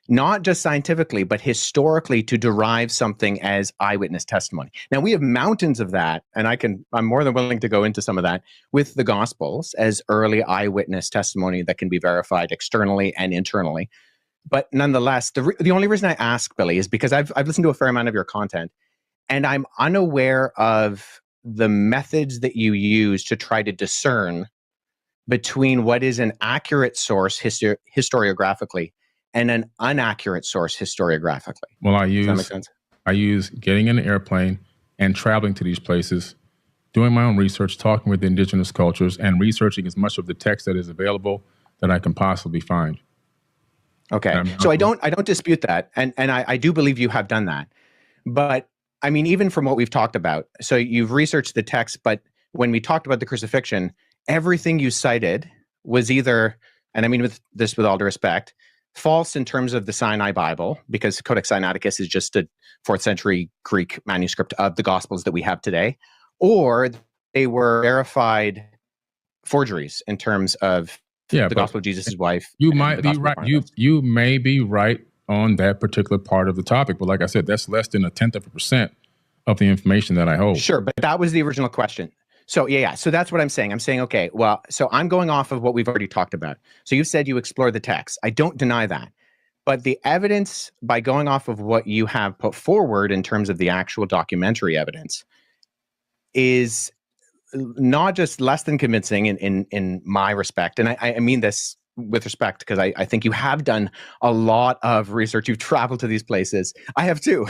S4: not just scientifically, but historically, to derive something as eyewitness testimony. Now we have mountains of that, and I'm more than willing to go into some of that with the Gospels as early eyewitness testimony that can be verified externally and internally. But nonetheless, the only reason I ask, Billy, is because I've listened to a fair amount of your content, and I'm unaware of the methods that you use to try to discern between what is an accurate source historiographically and an inaccurate source historiographically.
S3: Well,
S4: Does that make sense?
S3: I use getting in an airplane and traveling to these places, doing my own research, talking with the indigenous cultures, and researching as much of the text that is available that I can possibly find.
S4: Okay, so I don't dispute that, and I do believe you have done that, but I mean, even from what we've talked about, so you've researched the text, but when we talked about the crucifixion, everything you cited was either, and I mean with all due respect, false in terms of the Sinai Bible, because Codex Sinaiticus is just a 4th century Greek manuscript of the Gospels that we have today, or they were verified forgeries in terms of the gospel of Jesus' wife.
S3: You might be right. You may be right on that particular part of the topic, but like I said, that's less than 0.1% of the information that I hold.
S4: Sure, but that was the original question. So yeah. So that's what I'm saying. I'm saying, okay, well, so I'm going off of what we've already talked about. So you said you explore the text. I don't deny that. But the evidence, by going off of what you have put forward in terms of the actual documentary evidence, is not just less than convincing in my respect. And I mean this with respect, because I think you have done a lot of research. You've traveled to these places. I have too.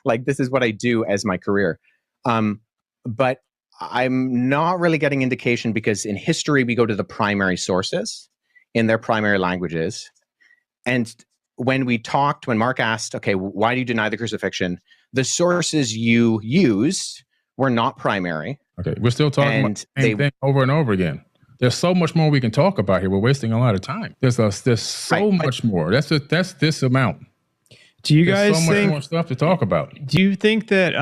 S4: Like, this is what I do as my career. But I'm not really getting indication, because in history, we go to the primary sources in their primary languages. And when Mark asked, okay, why do you deny the crucifixion? The sources you used were not primary.
S3: Okay, we're still talking about the same thing over and over again. There's so much more we can talk about here. We're wasting a lot of time. There's so much more. That's this amount.
S2: Do you guys
S3: think? So
S2: think,
S3: much more stuff to talk about.
S2: Do you think that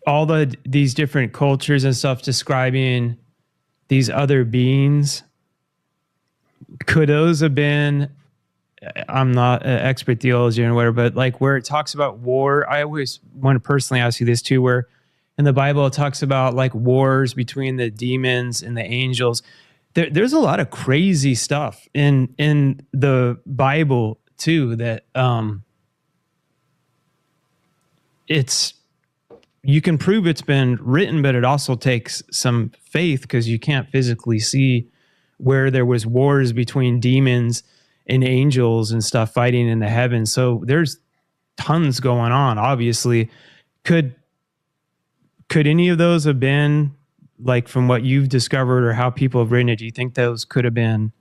S2: all these different cultures and stuff describing these other beings, could those have been? I'm not an expert theologian or whatever, but like where it talks about war, I always want to personally ask you this too, where in the Bible it talks about like wars between the demons and the angels. There's a lot of crazy stuff in the Bible too that you can prove it's been written, but it also takes some faith, because you can't physically see where there was wars between demons and angels and stuff fighting in the heavens. So there's tons going on, obviously. Could any of those have been, like, from what you've discovered or how people have written it, do you think those could have been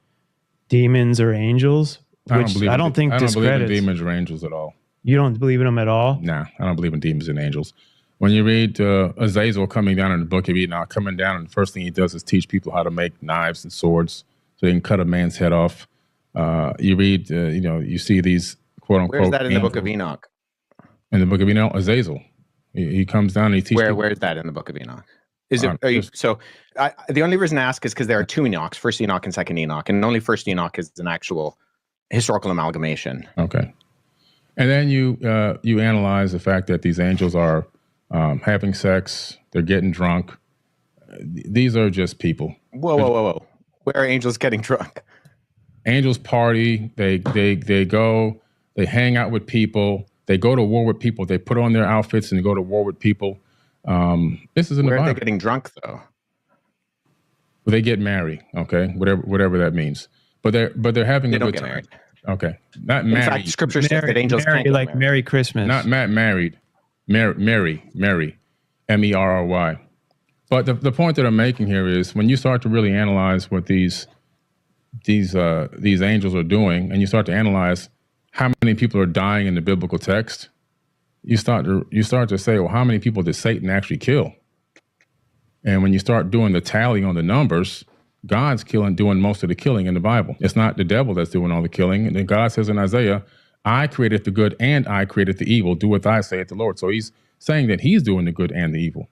S2: demons or angels?
S3: I don't believe in demons or angels at all.
S2: You don't believe in them at all?
S3: Nah, I don't believe in demons and angels. When you read Azazel coming down in the book of Enoch, coming down, and the first thing he does is teach people how to make knives and swords so they can cut a man's head off. You read, you see these quote unquote.
S4: Where's that in the book of Enoch?
S3: In the book of Enoch, Azazel. He comes down and he teaches.
S4: Where is that in the book of Enoch? Is it? The only reason I ask is because there are two Enochs, first Enoch and second Enoch, and only first Enoch is an actual historical amalgamation.
S3: Okay, and then you analyze the fact that these angels are having sex, they're getting drunk. These are just people.
S4: Whoa! Where are angels getting drunk?
S3: Angels party. They go. They hang out with people. They go to war with people. They put on their outfits and go to war with people. This is in the Bible.
S4: Where are they getting drunk, though?
S3: Well, they get married. Okay, whatever that means. But they're having a good time. Married. Okay, not married. In fact,
S4: Scripture says that angels can't get
S2: like married. Merry Christmas.
S3: Not married. Mary, Merry. But the point that I'm making here is when you start to really analyze what these angels are doing, and you start to analyze how many people are dying in the biblical text, you start to say, well, how many people did Satan actually kill? And when you start doing the tally on the numbers, God's doing most of the killing in the Bible. It's not the devil that's doing all the killing. And then God says in Isaiah, I created the good and I created the evil. Do what I say at the Lord. So he's saying that he's doing the good and the evil.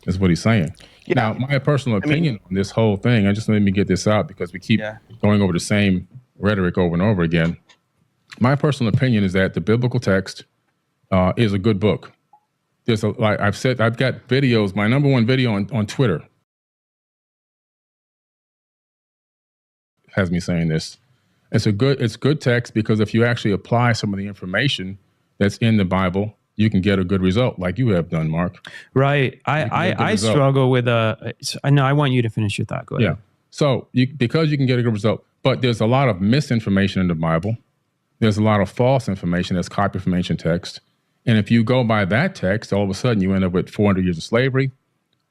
S3: That's what he's saying. Yeah. Now, my personal opinion on this whole thing, let me get this out because we keep going over the same rhetoric over and over again. My personal opinion is that the biblical text is a good book. Like I've said, I've got videos. My number one video on Twitter has me saying this. It's good text because if you actually apply some of the information that's in the Bible, you can get a good result, like you have done, Mark.
S2: Right. I struggle with I know. I want you to finish your thought. Go ahead.
S3: Yeah. So because you can get a good result, but there's a lot of misinformation in the Bible. There's a lot of false information that's copied from ancient text. And if you go by that text, all of a sudden you end up with 400 years of slavery.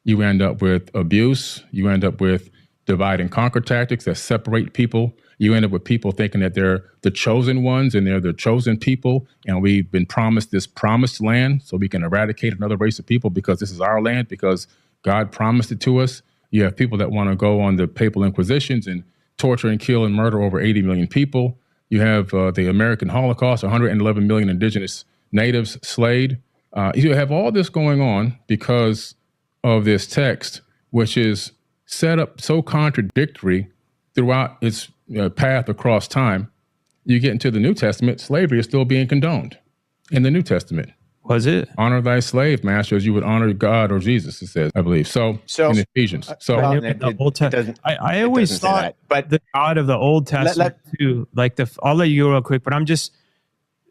S3: You end up with abuse. You end up with divide and conquer tactics that separate people. You end up with people thinking that they're the chosen ones and they're the chosen people. And we've been promised this promised land so we can eradicate another race of people because this is our land, because God promised it to us. You have people that want to go on the papal inquisitions and torture and kill and murder over 80 million people. You have the American Holocaust, 111 million indigenous natives slayed. You have all this going on because of this text, which is set up so contradictory throughout its path across time. You get into the New Testament, slavery is still being condoned in the New Testament.
S2: Was it?
S3: Honor thy slave master as you would honor God or Jesus, it says, I believe. So in Ephesians. So
S2: I always thought
S4: but
S2: the God of the Old Testament too. Like I'll let you go real quick, but I'm just,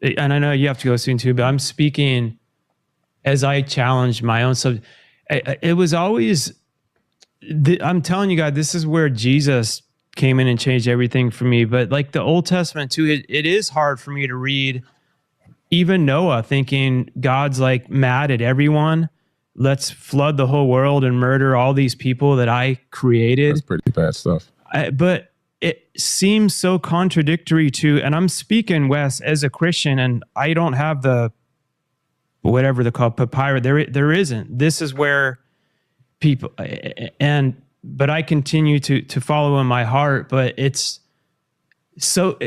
S2: and I know you have to go soon too, but I'm speaking as I challenge my own subject. It was always, I'm telling you guys, this is where Jesus came in and changed everything for me. But like the Old Testament too, it is hard for me to read even Noah thinking God's like mad at everyone. Let's flood the whole world and murder all these people that I created.
S3: That's pretty bad stuff.
S2: But it seems so contradictory to, and I'm speaking, Wes, as a Christian, and I don't have the, whatever they call papyrus. There isn't. This is where people, but I continue to follow in my heart, but it's so,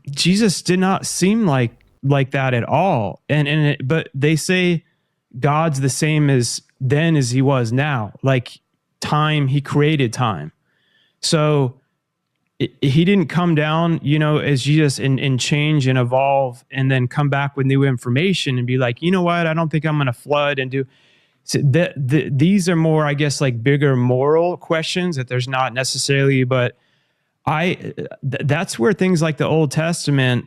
S2: Jesus did not seem like that at all. But they say God's the same as then as he was now. Like time, he created time. So he didn't come down, as Jesus and change and evolve and then come back with new information and be like, you know what, I don't think I'm going to flood and do. So these are more, I guess, like bigger moral questions that there's not necessarily, but that's where things like the Old Testament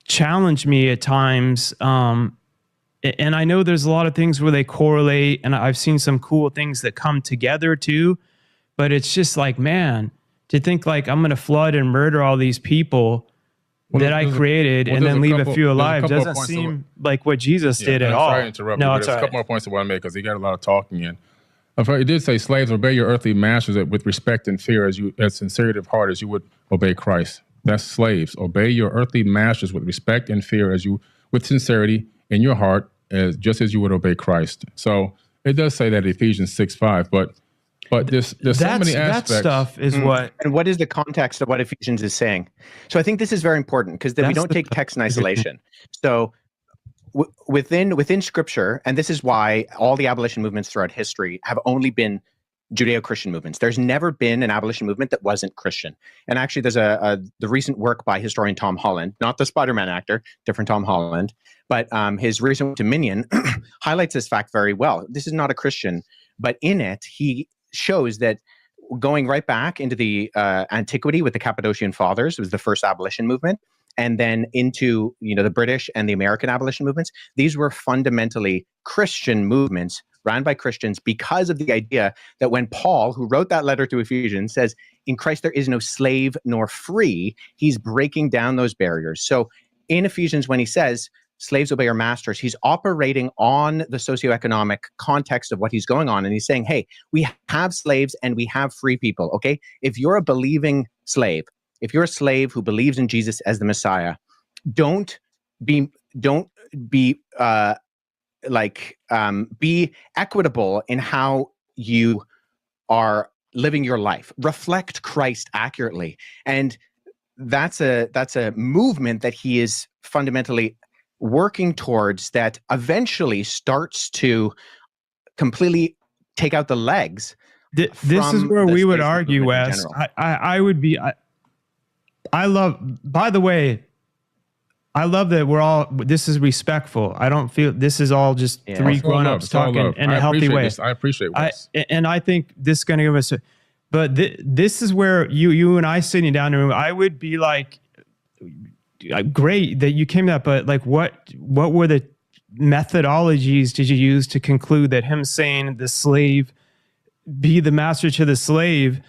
S2: challenge me at times. And I know there's a lot of things where they correlate, and I've seen some cool things that come together too, but it's just like, man, to think like I'm going to flood and murder all these people that I created and then leave a few alive doesn't seem like what Jesus did at all.
S3: Sorry to interrupt you, there's a couple more points I want to make because he got a lot of talking in. It did say, slaves, obey your earthly masters with respect and fear as sincerity of heart as you would obey Christ. That's slaves. Obey your earthly masters with respect and fear with sincerity in your heart, just as you would obey Christ. So it does say that in Ephesians 6:5, but there's so many aspects.
S2: That stuff is what.
S4: And what is the context of what Ephesians is saying? So I think this is very important because we don't take text in isolation. So within Scripture, and this is why all the abolition movements throughout history have only been Judeo-Christian movements. There's never been an abolition movement that wasn't Christian. And actually, there's the recent work by historian Tom Holland, not the Spider-Man actor, different Tom Holland, but his recent Dominion highlights this fact very well. This is not a Christian, but in it, he shows that going right back into the antiquity with the Cappadocian Fathers was the first abolition movement, and then into the British and the American abolition movements. These were fundamentally Christian movements ran by Christians because of the idea that when Paul, who wrote that letter to Ephesians, says, in Christ there is no slave nor free, he's breaking down those barriers. So in Ephesians, when he says, slaves obey your masters, he's operating on the socioeconomic context of what he's going on. And he's saying, hey, we have slaves and we have free people, okay? If you're a believing slave, if you're a slave who believes in Jesus as the Messiah, don't be equitable in how you are living your life. Reflect Christ accurately. And that's a movement that he is fundamentally working towards, that eventually starts to completely take out the legs.
S2: This is where we would argue, Wes. I would be. I love. By the way, I love that we're all. This is respectful. I don't feel this is all just three grown-ups talking in a healthy way.
S3: I appreciate this.
S2: And I think this is going to give us. But this is where you and I sitting down in the room. I would be like, great that you came to that, but like, what were the methodologies did you use to conclude that him saying the slave be the master to the slave,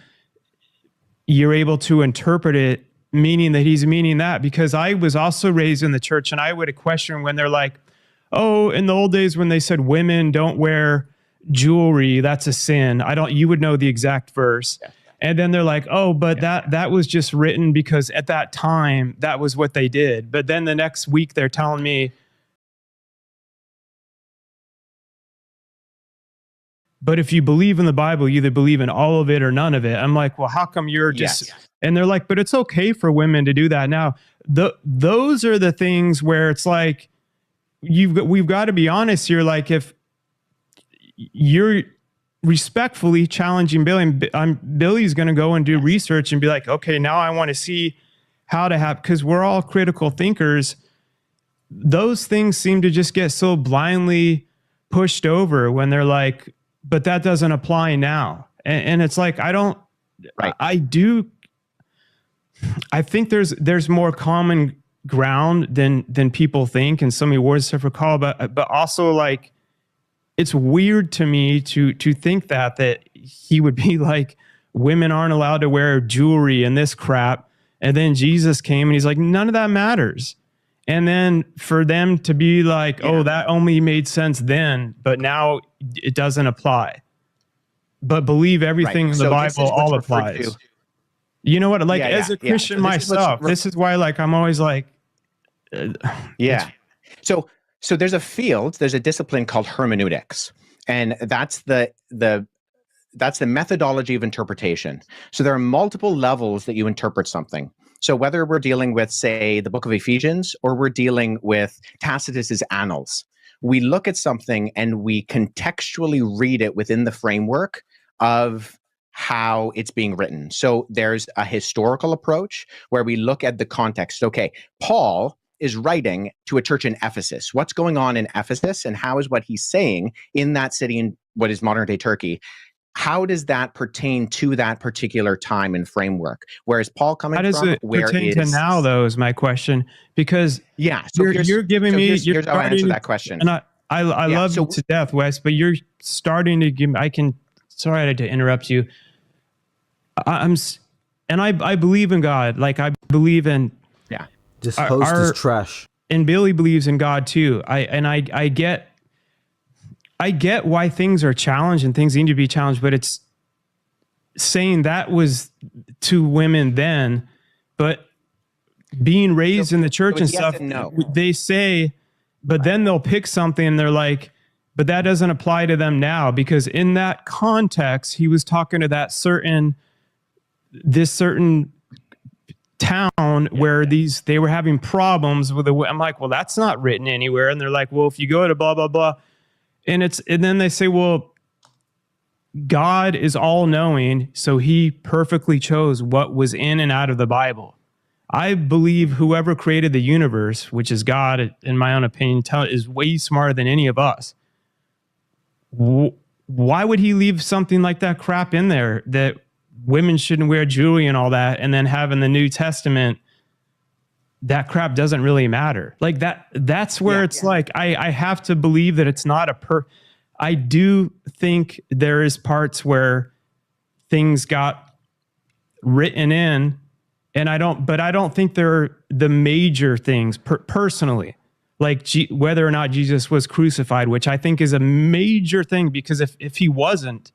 S2: you're able to interpret it meaning that he's meaning that? Because I was also raised in the church, and I would question when they're like, oh, in the old days when they said women don't wear jewelry, that's a sin. You would know the exact verse. Yeah. And then they're like, oh, but that was just written because at that time, that was what they did. But then the next week, they're telling me, but if you believe in the Bible, you either believe in all of it or none of it. I'm like, well, how come you're just... Yes. And they're like, but it's okay for women to do that. Now, those are the things where it's like, we've got to be honest here. Like, if you're respectfully challenging Billy. Billy's going to go and do research and be like, okay, now I want to see how to have, because we're all critical thinkers. Those things seem to just get so blindly pushed over when they're like, but that doesn't apply now. And it's like, I think there's more common ground than people think, and so many words to recall, but also like, it's weird to me to think that he would be like, women aren't allowed to wear jewelry and this crap. And then Jesus came and he's like, none of that matters. And then for them to be like, oh, that only made sense then, but now it doesn't apply. But believe everything in the Bible all applies. You know what? Like as a Christian myself, this is why like I'm always like,
S4: So there's a discipline called hermeneutics, and that's the methodology of interpretation. So there are multiple levels that you interpret something. So whether we're dealing with, say, the book of Ephesians, or we're dealing with Tacitus's Annals, we look at something and we contextually read it within the framework of how it's being written. So there's a historical approach where we look at the context. Okay, Paul is writing to a church in Ephesus. What's going on in Ephesus, and how is what he's saying in that city in what is modern day Turkey, how does that pertain to that particular time and framework? Where is Paul coming from?
S2: How does it pertain to now, though, is my question. Because
S4: so
S2: you're giving me...
S4: Here's how I answer that question.
S2: And I love you to death, Wes, but you're starting to give... Sorry to interrupt you. I believe in God. Like, I believe in...
S1: This host is trash.
S2: And Billy believes in God too. I get why things are challenged and things need to be challenged, but it's saying that was to women then, but being raised in the church and stuff, they say, but then they'll pick something and they're like, but that doesn't apply to them now, because in that context, he was talking to this certain town where they were having problems with I'm like, well, that's not written anywhere. And they're like, well, if you go to blah, blah, blah. And then they say, well, God is all knowing. So he perfectly chose what was in and out of the Bible. I believe whoever created the universe, which is God, in my own opinion, is way smarter than any of us. Why would he leave something like that crap in there, that women shouldn't wear jewelry and all that, and then have in the New Testament, that crap doesn't really matter? Like that's where it's like, I have to believe that it's not I do think there is parts where things got written in, and I don't think they're the major things personally, like whether or not Jesus was crucified, which I think is a major thing, because if he wasn't,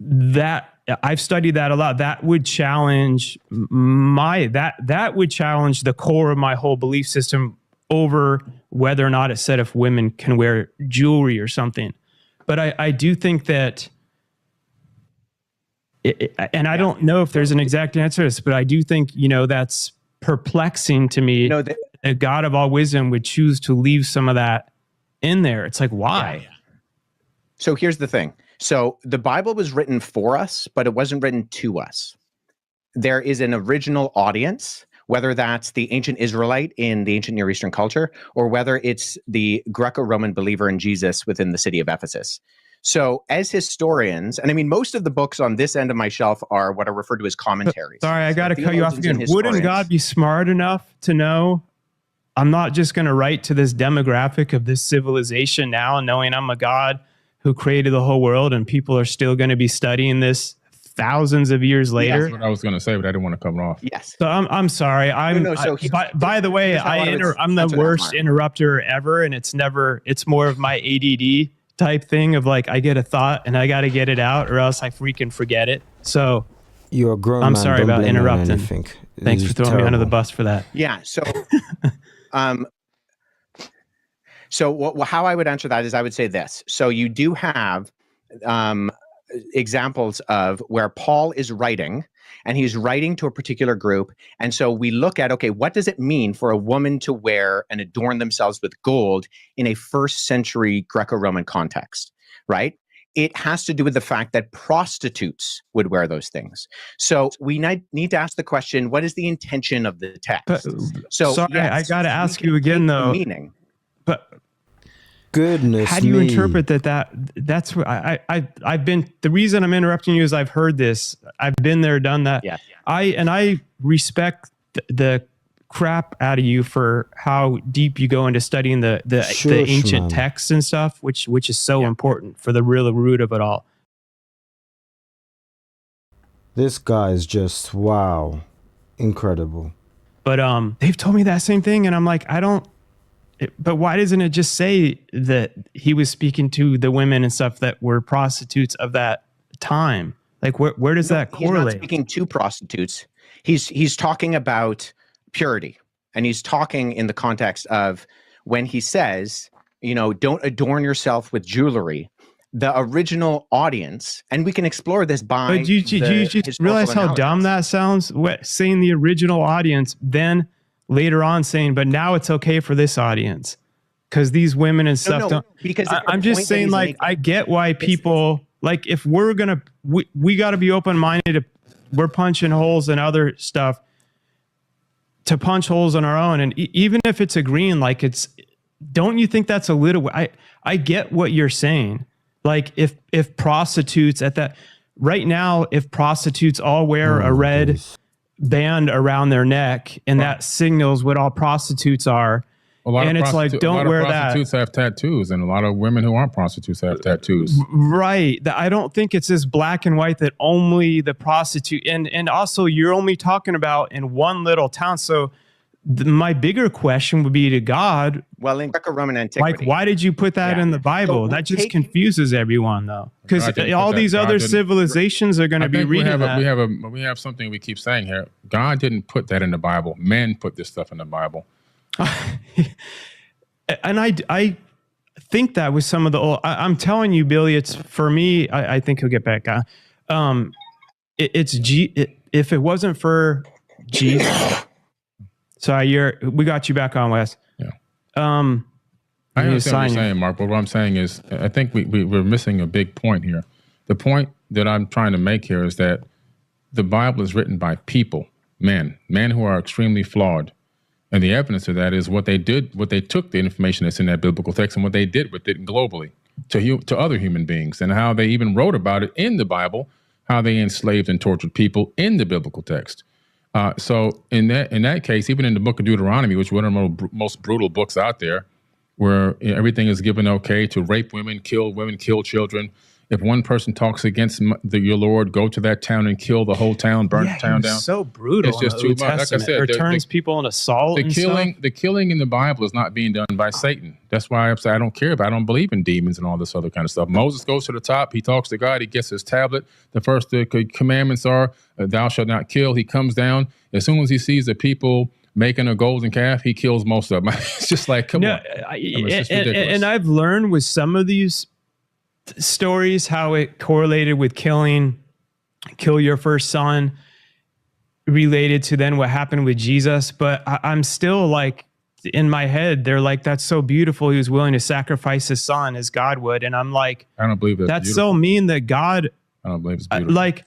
S2: that I've studied that a lot. That would challenge that would challenge the core of my whole belief system over whether or not it said if women can wear jewelry or something. But I do think that, and I don't know if there's an exact answer to this, but I do think, that's perplexing to me. A God of all wisdom would choose to leave some of that in there. It's like, why?
S4: Yeah. So here's the thing. So the Bible was written for us, but it wasn't written to us. There is an original audience, whether that's the ancient Israelite in the ancient Near Eastern culture, or whether it's the Greco-Roman believer in Jesus within the city of Ephesus. So as historians, and I mean, most of the books on this end of my shelf are what are referred to as commentaries.
S2: Sorry, I got to cut you off again. Wouldn't God be smart enough to know, I'm not just going to write to this demographic of this civilization now, knowing I'm a God who created the whole world, and people are still going to be studying this thousands of years later?
S3: That's what I was going to say, but I didn't want to come off.
S4: Yes.
S2: So I'm sorry. By the way, I'm the worst interrupter ever, and it's more of my ADD type thing of like, I get a thought and I got to get it out, or else I freaking forget it. So
S1: you're a grown man.
S2: I'm sorry about interrupting. Thanks for throwing me under the bus for that.
S4: Yeah. So, how I would answer that is I would say this. So you do have examples of where Paul is writing, and he's writing to a particular group. And so we look at, okay, what does it mean for a woman to wear and adorn themselves with gold in a first century Greco-Roman context, right? it has to do with the fact that prostitutes would wear those things. So we need to ask the question, what is the intention of the text?
S2: But,
S4: So
S2: sorry,
S4: yes,
S2: I got to
S4: we
S2: ask
S4: can
S2: you again,
S4: take the
S2: though.
S4: meaning.
S2: But
S1: Goodness
S2: how do you
S1: me.
S2: interpret that's what I've been, the reason I'm interrupting you is I've heard this. I've been there, done that.
S4: Yeah.
S2: I respect the crap out of you for how deep you go into studying the
S1: Shush,
S2: ancient
S1: man.
S2: texts and stuff, which is so important for the real root of it all.
S1: This guy is just, wow, incredible.
S2: But they've told me that same thing, and I'm like, but why doesn't it just say that he was speaking to the women and stuff that were prostitutes of that time? Like, where does that correlate?
S4: He's not speaking to prostitutes. He's talking about purity, and he's talking in the context of when he says, don't adorn yourself with jewelry. The original audience, and we can explore this by.
S2: But you just realize how dumb that sounds? Saying the original audience, then later on saying, but now it's okay for this audience because these women and stuff don't.
S4: Because
S2: I'm just saying, like, I get why people like, if we're gonna, we got to be open minded. We're punching holes in other stuff to punch holes on our own, and even if it's agreeing, like, don't you think that's a little? I get what you're saying. Like, if prostitutes at that right now, if prostitutes all wear a red band around their neck, and that signals what all prostitutes are, and it's like, don't wear that.
S3: Prostitutes have tattoos, and a lot of women who aren't prostitutes have tattoos.
S2: Right. I don't think it's this black and white that only the prostitute, and also you're only talking about in one little town. So my bigger question would be to God.
S4: Well, in Greco-Roman antiquity,
S2: like, why did you put that in the Bible?
S4: So
S2: that just confuses everyone, though, because all these other civilizations are going to be reading that.
S3: We have something we keep saying here. God didn't put that in the Bible. Men put this stuff in the Bible.
S2: And I think that was some of the old. I'm telling you, Billy. It's for me. I think he'll get back. If it wasn't for Jesus. Sorry, we got you back on, Wes.
S3: Yeah. I understand what you're saying, Mark, but what I'm saying is I think we're missing a big point here. The point that I'm trying to make here is that the Bible is written by people, men who are extremely flawed. And the evidence of that is what they did, what they took the information that's in that biblical text and what they did with it globally to other human beings, and how they even wrote about it in the Bible, how they enslaved and tortured people in the biblical text. So in that case, even in the book of Deuteronomy, which is one of the most brutal books out there, where everything is given okay to rape women, kill children. If one person talks against your Lord, go to that town and kill the whole town, burn the town down.
S2: So brutal.
S3: It's just too much. Like I said,
S2: it turns people into salt.
S3: The killing in the Bible is not being done by Satan. That's why I don't care about. I don't believe in demons and all this other kind of stuff. Moses goes to the top. He talks to God. He gets his tablet. The first commandments are, "Thou shalt not kill." He comes down. As soon as he sees the people making a golden calf, he kills most of them. It's just like, come on. It's just ridiculous.
S2: And I've learned with some of these stories how it correlated with kill your first son, related to then what happened with Jesus. But I'm still like, in my head, they're like, that's so beautiful. He was willing to sacrifice his son as God would. And I'm like,
S3: I don't believe
S2: that's so mean that God,
S3: I don't believe it's beautiful.
S2: Like,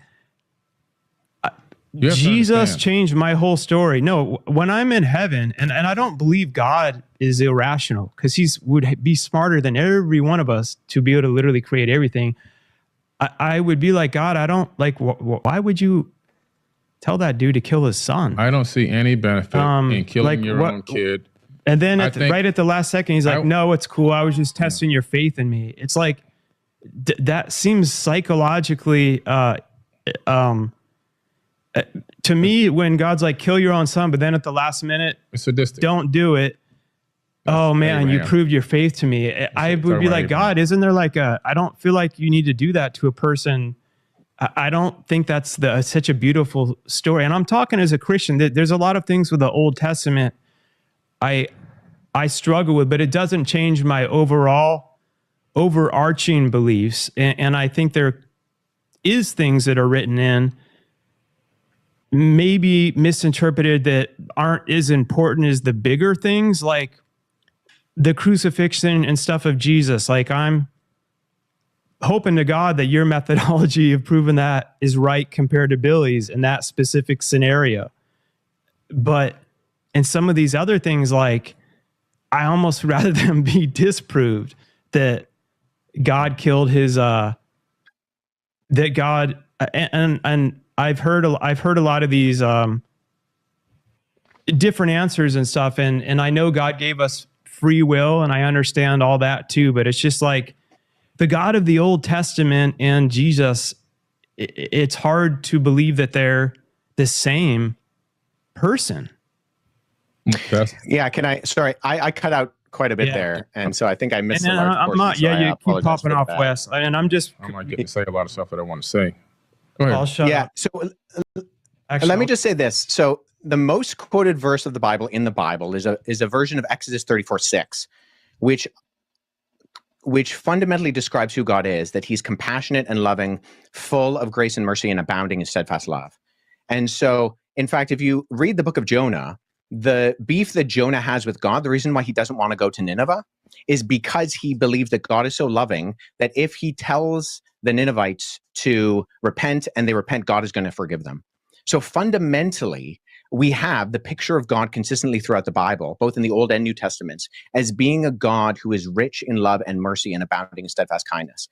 S2: Jesus changed my whole story. No, when I'm in heaven, and I don't believe God is irrational, because he would be smarter than every one of us to be able to literally create everything. I would be like, God, I don't like, why would you tell that dude to kill his son?
S3: I don't see any benefit in killing your own kid.
S2: And then right at the last second, he's like, no, it's cool. I was just testing your faith in me. It's like, that seems psychologically, to me, when God's like, kill your own son, but then at the last minute,
S3: it's sadistic.
S2: Don't do it. Oh man, you proved your faith to me. I would be like, God, isn't there like I don't feel like you need to do that to a person. I don't think that's such a beautiful story. And I'm talking as a Christian. There's a lot of things with the Old Testament I struggle with, but it doesn't change my overarching beliefs. And I think there is things that are written in, maybe misinterpreted, that aren't as important as the bigger things, like the crucifixion and stuff of Jesus. Like, hoping to God that your methodology of proving that is right compared to Billy's in that specific scenario. But in some of these other things, like, I almost rather them be disproved that God killed his, that God, and I've heard a lot of these different answers and stuff. And I know God gave us free will, and I understand all that too, but it's just like the God of the Old Testament and Jesus, it's hard to believe that they're the same person.
S4: Yeah, sorry, I cut out quite a bit there, and so I think I missed a large portion.
S2: I'm not,
S4: so
S2: you keep popping off, Wes, and I'm
S3: not getting to say a lot of stuff that I want to say. Go ahead.
S2: I'll shut up.
S4: So let me just say this. So the most quoted verse of the Bible in the Bible is a version of Exodus 34:6, which fundamentally describes who God is, that he's compassionate and loving, full of grace and mercy, and abounding in steadfast love. And so, in fact, if you read the book of Jonah, the beef that Jonah has with God, the reason why he doesn't want to go to Nineveh is because he believes that God is so loving that if he tells the Ninevites to repent and they repent, God is going to forgive them. So fundamentally, we have the picture of God consistently throughout the Bible, both in the Old and New Testaments, as being a God who is rich in love and mercy and abounding in steadfast kindness.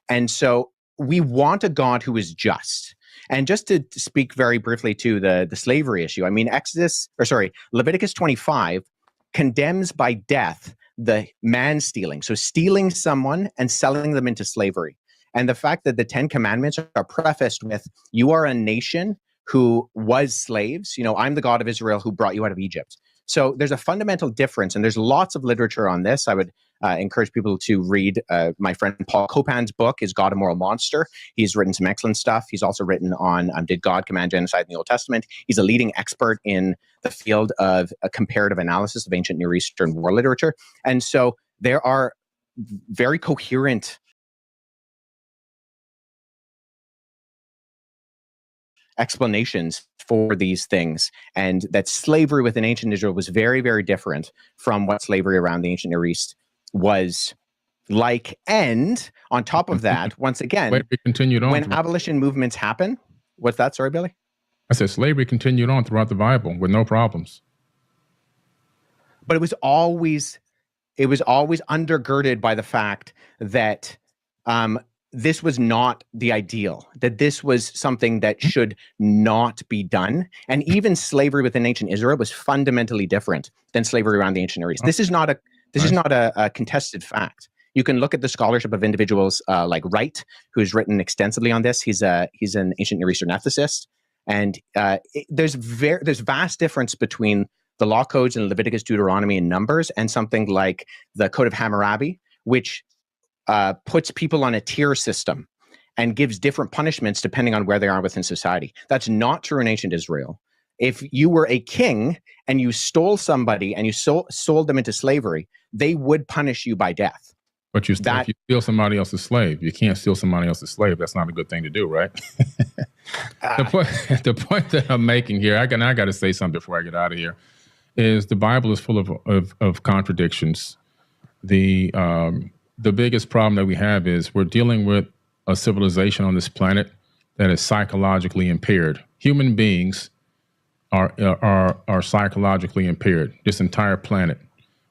S4: And so we want a God who is just. And just to speak very briefly to the slavery issue, I mean, Leviticus 25 condemns by death the man stealing. So stealing someone and selling them into slavery. And the fact that the 10 Commandments are prefaced with, you are a nation who was slaves. You know, I'm the God of Israel who brought you out of Egypt. So there's a fundamental difference, and there's lots of literature on this. I would encourage people to read my friend Paul Copan's book, Is God a Moral Monster? He's written some excellent stuff. He's also written on Did God Command Genocide in the Old Testament? He's a leading expert in the field of a comparative analysis of ancient Near Eastern war literature. And so there are very coherent explanations for these things, and that slavery within ancient Israel was very, very different from what slavery around the ancient Near East was like. And on top of that, once again,
S3: slavery continued on
S4: when abolition movements happen. What's that? Sorry, Billy?
S3: I said slavery continued on throughout the Bible with no problems.
S4: But it was always undergirded by the fact that this was not the ideal, that this was something that should not be done. And even slavery within ancient Israel was fundamentally different than slavery around the ancient Near East. This is not a contested fact. You can look at the scholarship of individuals like Wright, who's written extensively on this. He's an ancient Near Eastern ethicist. And there's vast difference between the law codes in Leviticus, Deuteronomy, and Numbers, and something like the Code of Hammurabi, which puts people on a tier system and gives different punishments depending on where they are within society. That's not true in ancient Israel. If you were a king and you stole somebody and you sold them into slavery, they would punish you by death.
S3: But if you steal somebody else's slave, you can't steal somebody else's slave. That's not a good thing to do, right? The point that I'm making here, I got to say something before I get out of here, is the Bible is full of contradictions. The biggest problem that we have is we're dealing with a civilization on this planet that is psychologically impaired. Human beings are psychologically impaired. This entire planet.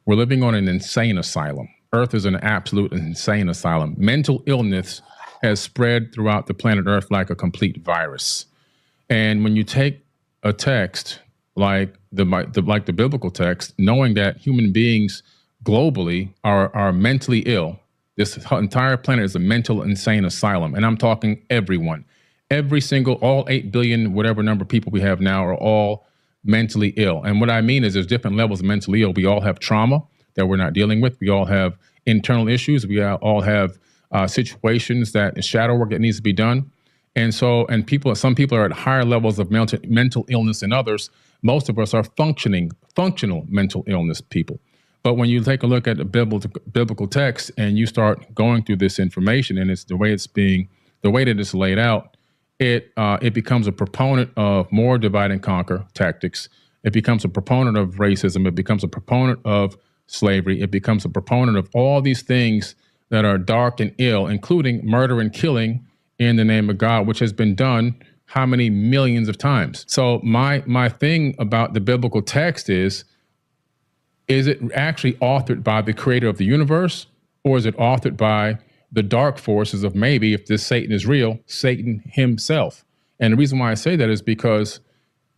S3: We're living on an insane asylum. Earth is an absolute insane asylum. Mental illness has spread throughout the planet Earth like a complete virus. And when you take a text like the biblical text, knowing that human beings globally are mentally ill. This entire planet is a mental insane asylum. And I'm talking everyone. All 8 billion, whatever number of people we have now, are all mentally ill. And what I mean is there's different levels of mentally ill. We all have trauma that we're not dealing with. We all have internal issues. We all have situations that shadow work that needs to be done. And some people are at higher levels of mental illness than others. Most of us are functional mental illness people. But when you take a look at the biblical text and you start going through this information, and it's the way that it's laid out, it becomes a proponent of more divide and conquer tactics. It becomes a proponent of racism. It becomes a proponent of slavery. It becomes a proponent of all these things that are dark and ill, including murder and killing in the name of God, which has been done how many millions of times. So my thing about the biblical text is it actually authored by the creator of the universe, or is it authored by the dark forces of, maybe, if this Satan is real, Satan himself? And the reason why I say that is because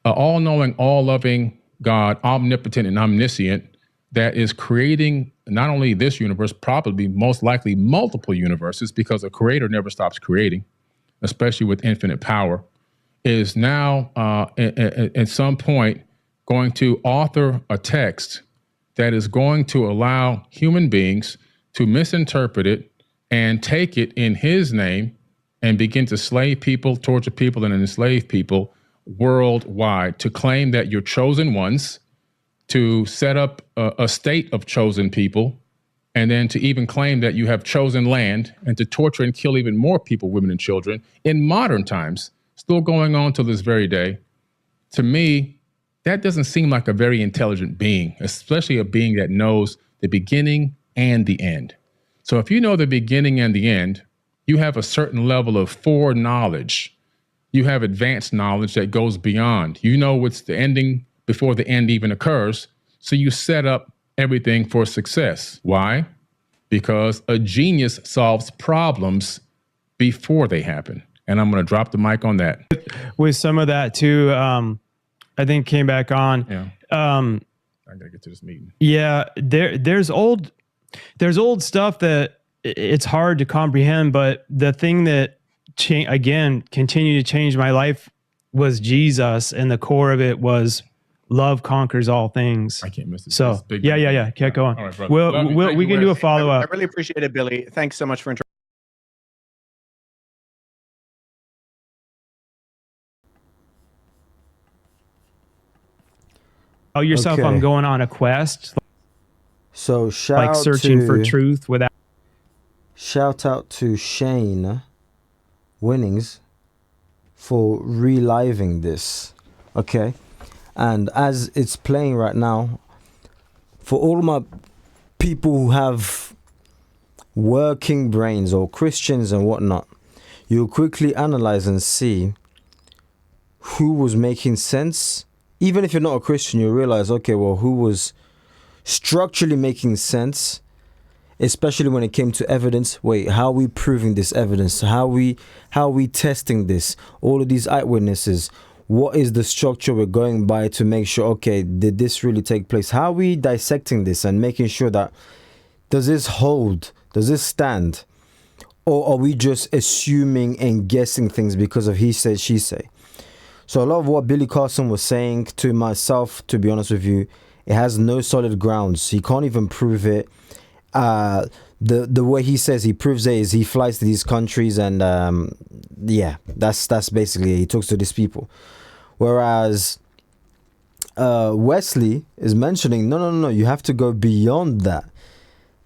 S3: all-knowing, all-loving God, omnipotent and omniscient, that is creating not only this universe, probably most likely multiple universes, because a creator never stops creating, especially with infinite power, is now at some point going to author a text that is going to allow human beings to misinterpret it and take it in his name and begin to slay people, torture people, and enslave people worldwide, to claim that you're chosen ones, to set up a state of chosen people, and then to even claim that you have chosen land, and to torture and kill even more people, women and children, in modern times, still going on till this very day. To me, that doesn't seem like a very intelligent being, especially a being that knows the beginning and the end. So if you know the beginning and the end, you have a certain level of foreknowledge. You have advanced knowledge that goes beyond. You know what's the ending before the end even occurs. So you set up everything for success. Why? Because a genius solves problems before they happen. And I'm going to drop the mic on that.
S2: With some of that too, I think came back on.
S3: Yeah. I gotta get to this meeting.
S2: Yeah, there's old stuff that it's hard to comprehend, but the thing that continued to change my life was Jesus, and the core of it was love conquers all things.
S3: I can't miss it.
S2: So yeah. Keep going.
S3: All right, brother.
S2: We can do a follow up.
S4: I really appreciate it, Billy. Thanks so much for interrupting.
S2: Tell yourself
S1: Okay.
S2: I'm going on a quest,
S1: So
S2: like searching for truth without.
S1: Shout out to Shane Winnings for reliving this. Okay. And as it's playing right now, for all my people who have working brains or Christians and whatnot, you'll quickly analyze and see who was making sense. Even if you're not a Christian, you'll realize, okay, well, who was structurally making sense, especially when it came to evidence. Wait, how are we proving this evidence? How are we testing this? All of these eyewitnesses. What is the structure we're going by to make sure, okay, did this really take place? How are we dissecting this and making sure that, does this hold? Does this stand? Or are we just assuming and guessing things because of he said, she say? So a lot of what Billy Carson was saying, to myself, to be honest with you, it has no solid grounds. He can't even prove it. The way he says he proves it is he flies to these countries and that's basically it. He talks to these people. Whereas Wesley is mentioning, no, you have to go beyond that.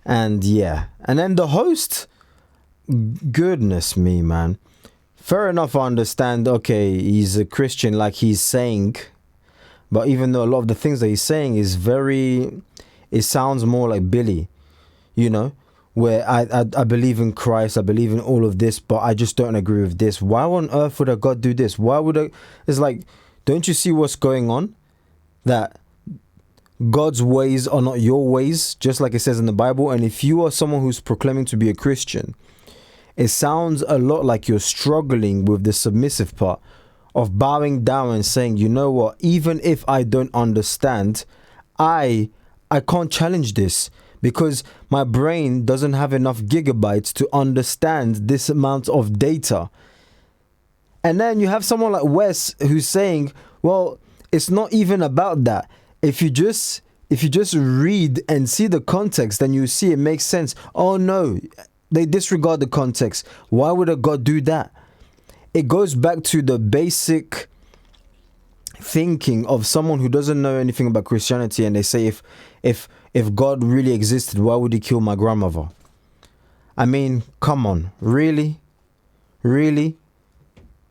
S1: And and then the host, goodness me, man. Fair enough, I understand, okay, he's a Christian like he's saying, but even though a lot of the things that he's saying is it sounds more like Billy, you know, where I believe in Christ, I believe in all of this, but I just don't agree with this. Why on earth would a God do this? It's like, don't you see what's going on? That God's ways are not your ways, just like it says in the Bible. And if you are someone who's proclaiming to be a Christian, it sounds a lot like you're struggling with the submissive part of bowing down and saying, you know what, even if I don't understand, I can't challenge this because my brain doesn't have enough gigabytes to understand this amount of data. And then you have someone like Wes who's saying, well, it's not even about that. If you just read and see the context, then you see it makes sense. Oh no, they disregard the context. Why would a God do that? It goes back to the basic thinking of someone who doesn't know anything about Christianity, and they say, if God really existed, why would he kill my grandmother? I mean, come on, really?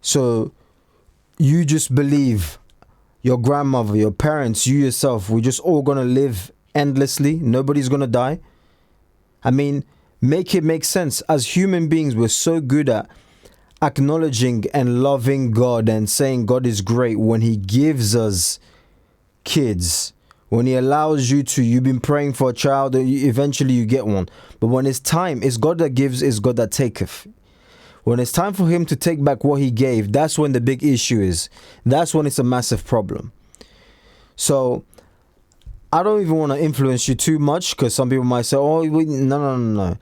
S1: So you just believe your grandmother, your parents, you yourself, we're just all gonna live endlessly, nobody's gonna die? I mean, Make it make sense. As human beings, we're so good at acknowledging and loving God and saying God is great when he gives us kids, when he allows you've been praying for a child, eventually you get one. But when it's time, it's God that gives, it's God that taketh. When it's time for him to take back what he gave, that's when the big issue is. That's when it's a massive problem. So I don't even want to influence you too much, because some people might say, oh, no.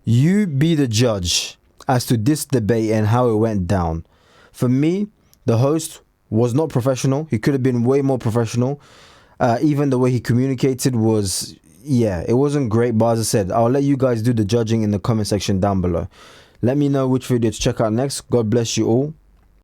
S1: You be the judge as to this debate and how it went down. For me, the host was not professional. He could have been way more professional. Even the way he communicated was, it wasn't great. But as I said, I'll let you guys do the judging in the comment section down below. Let me know which video to check out next. God bless you all.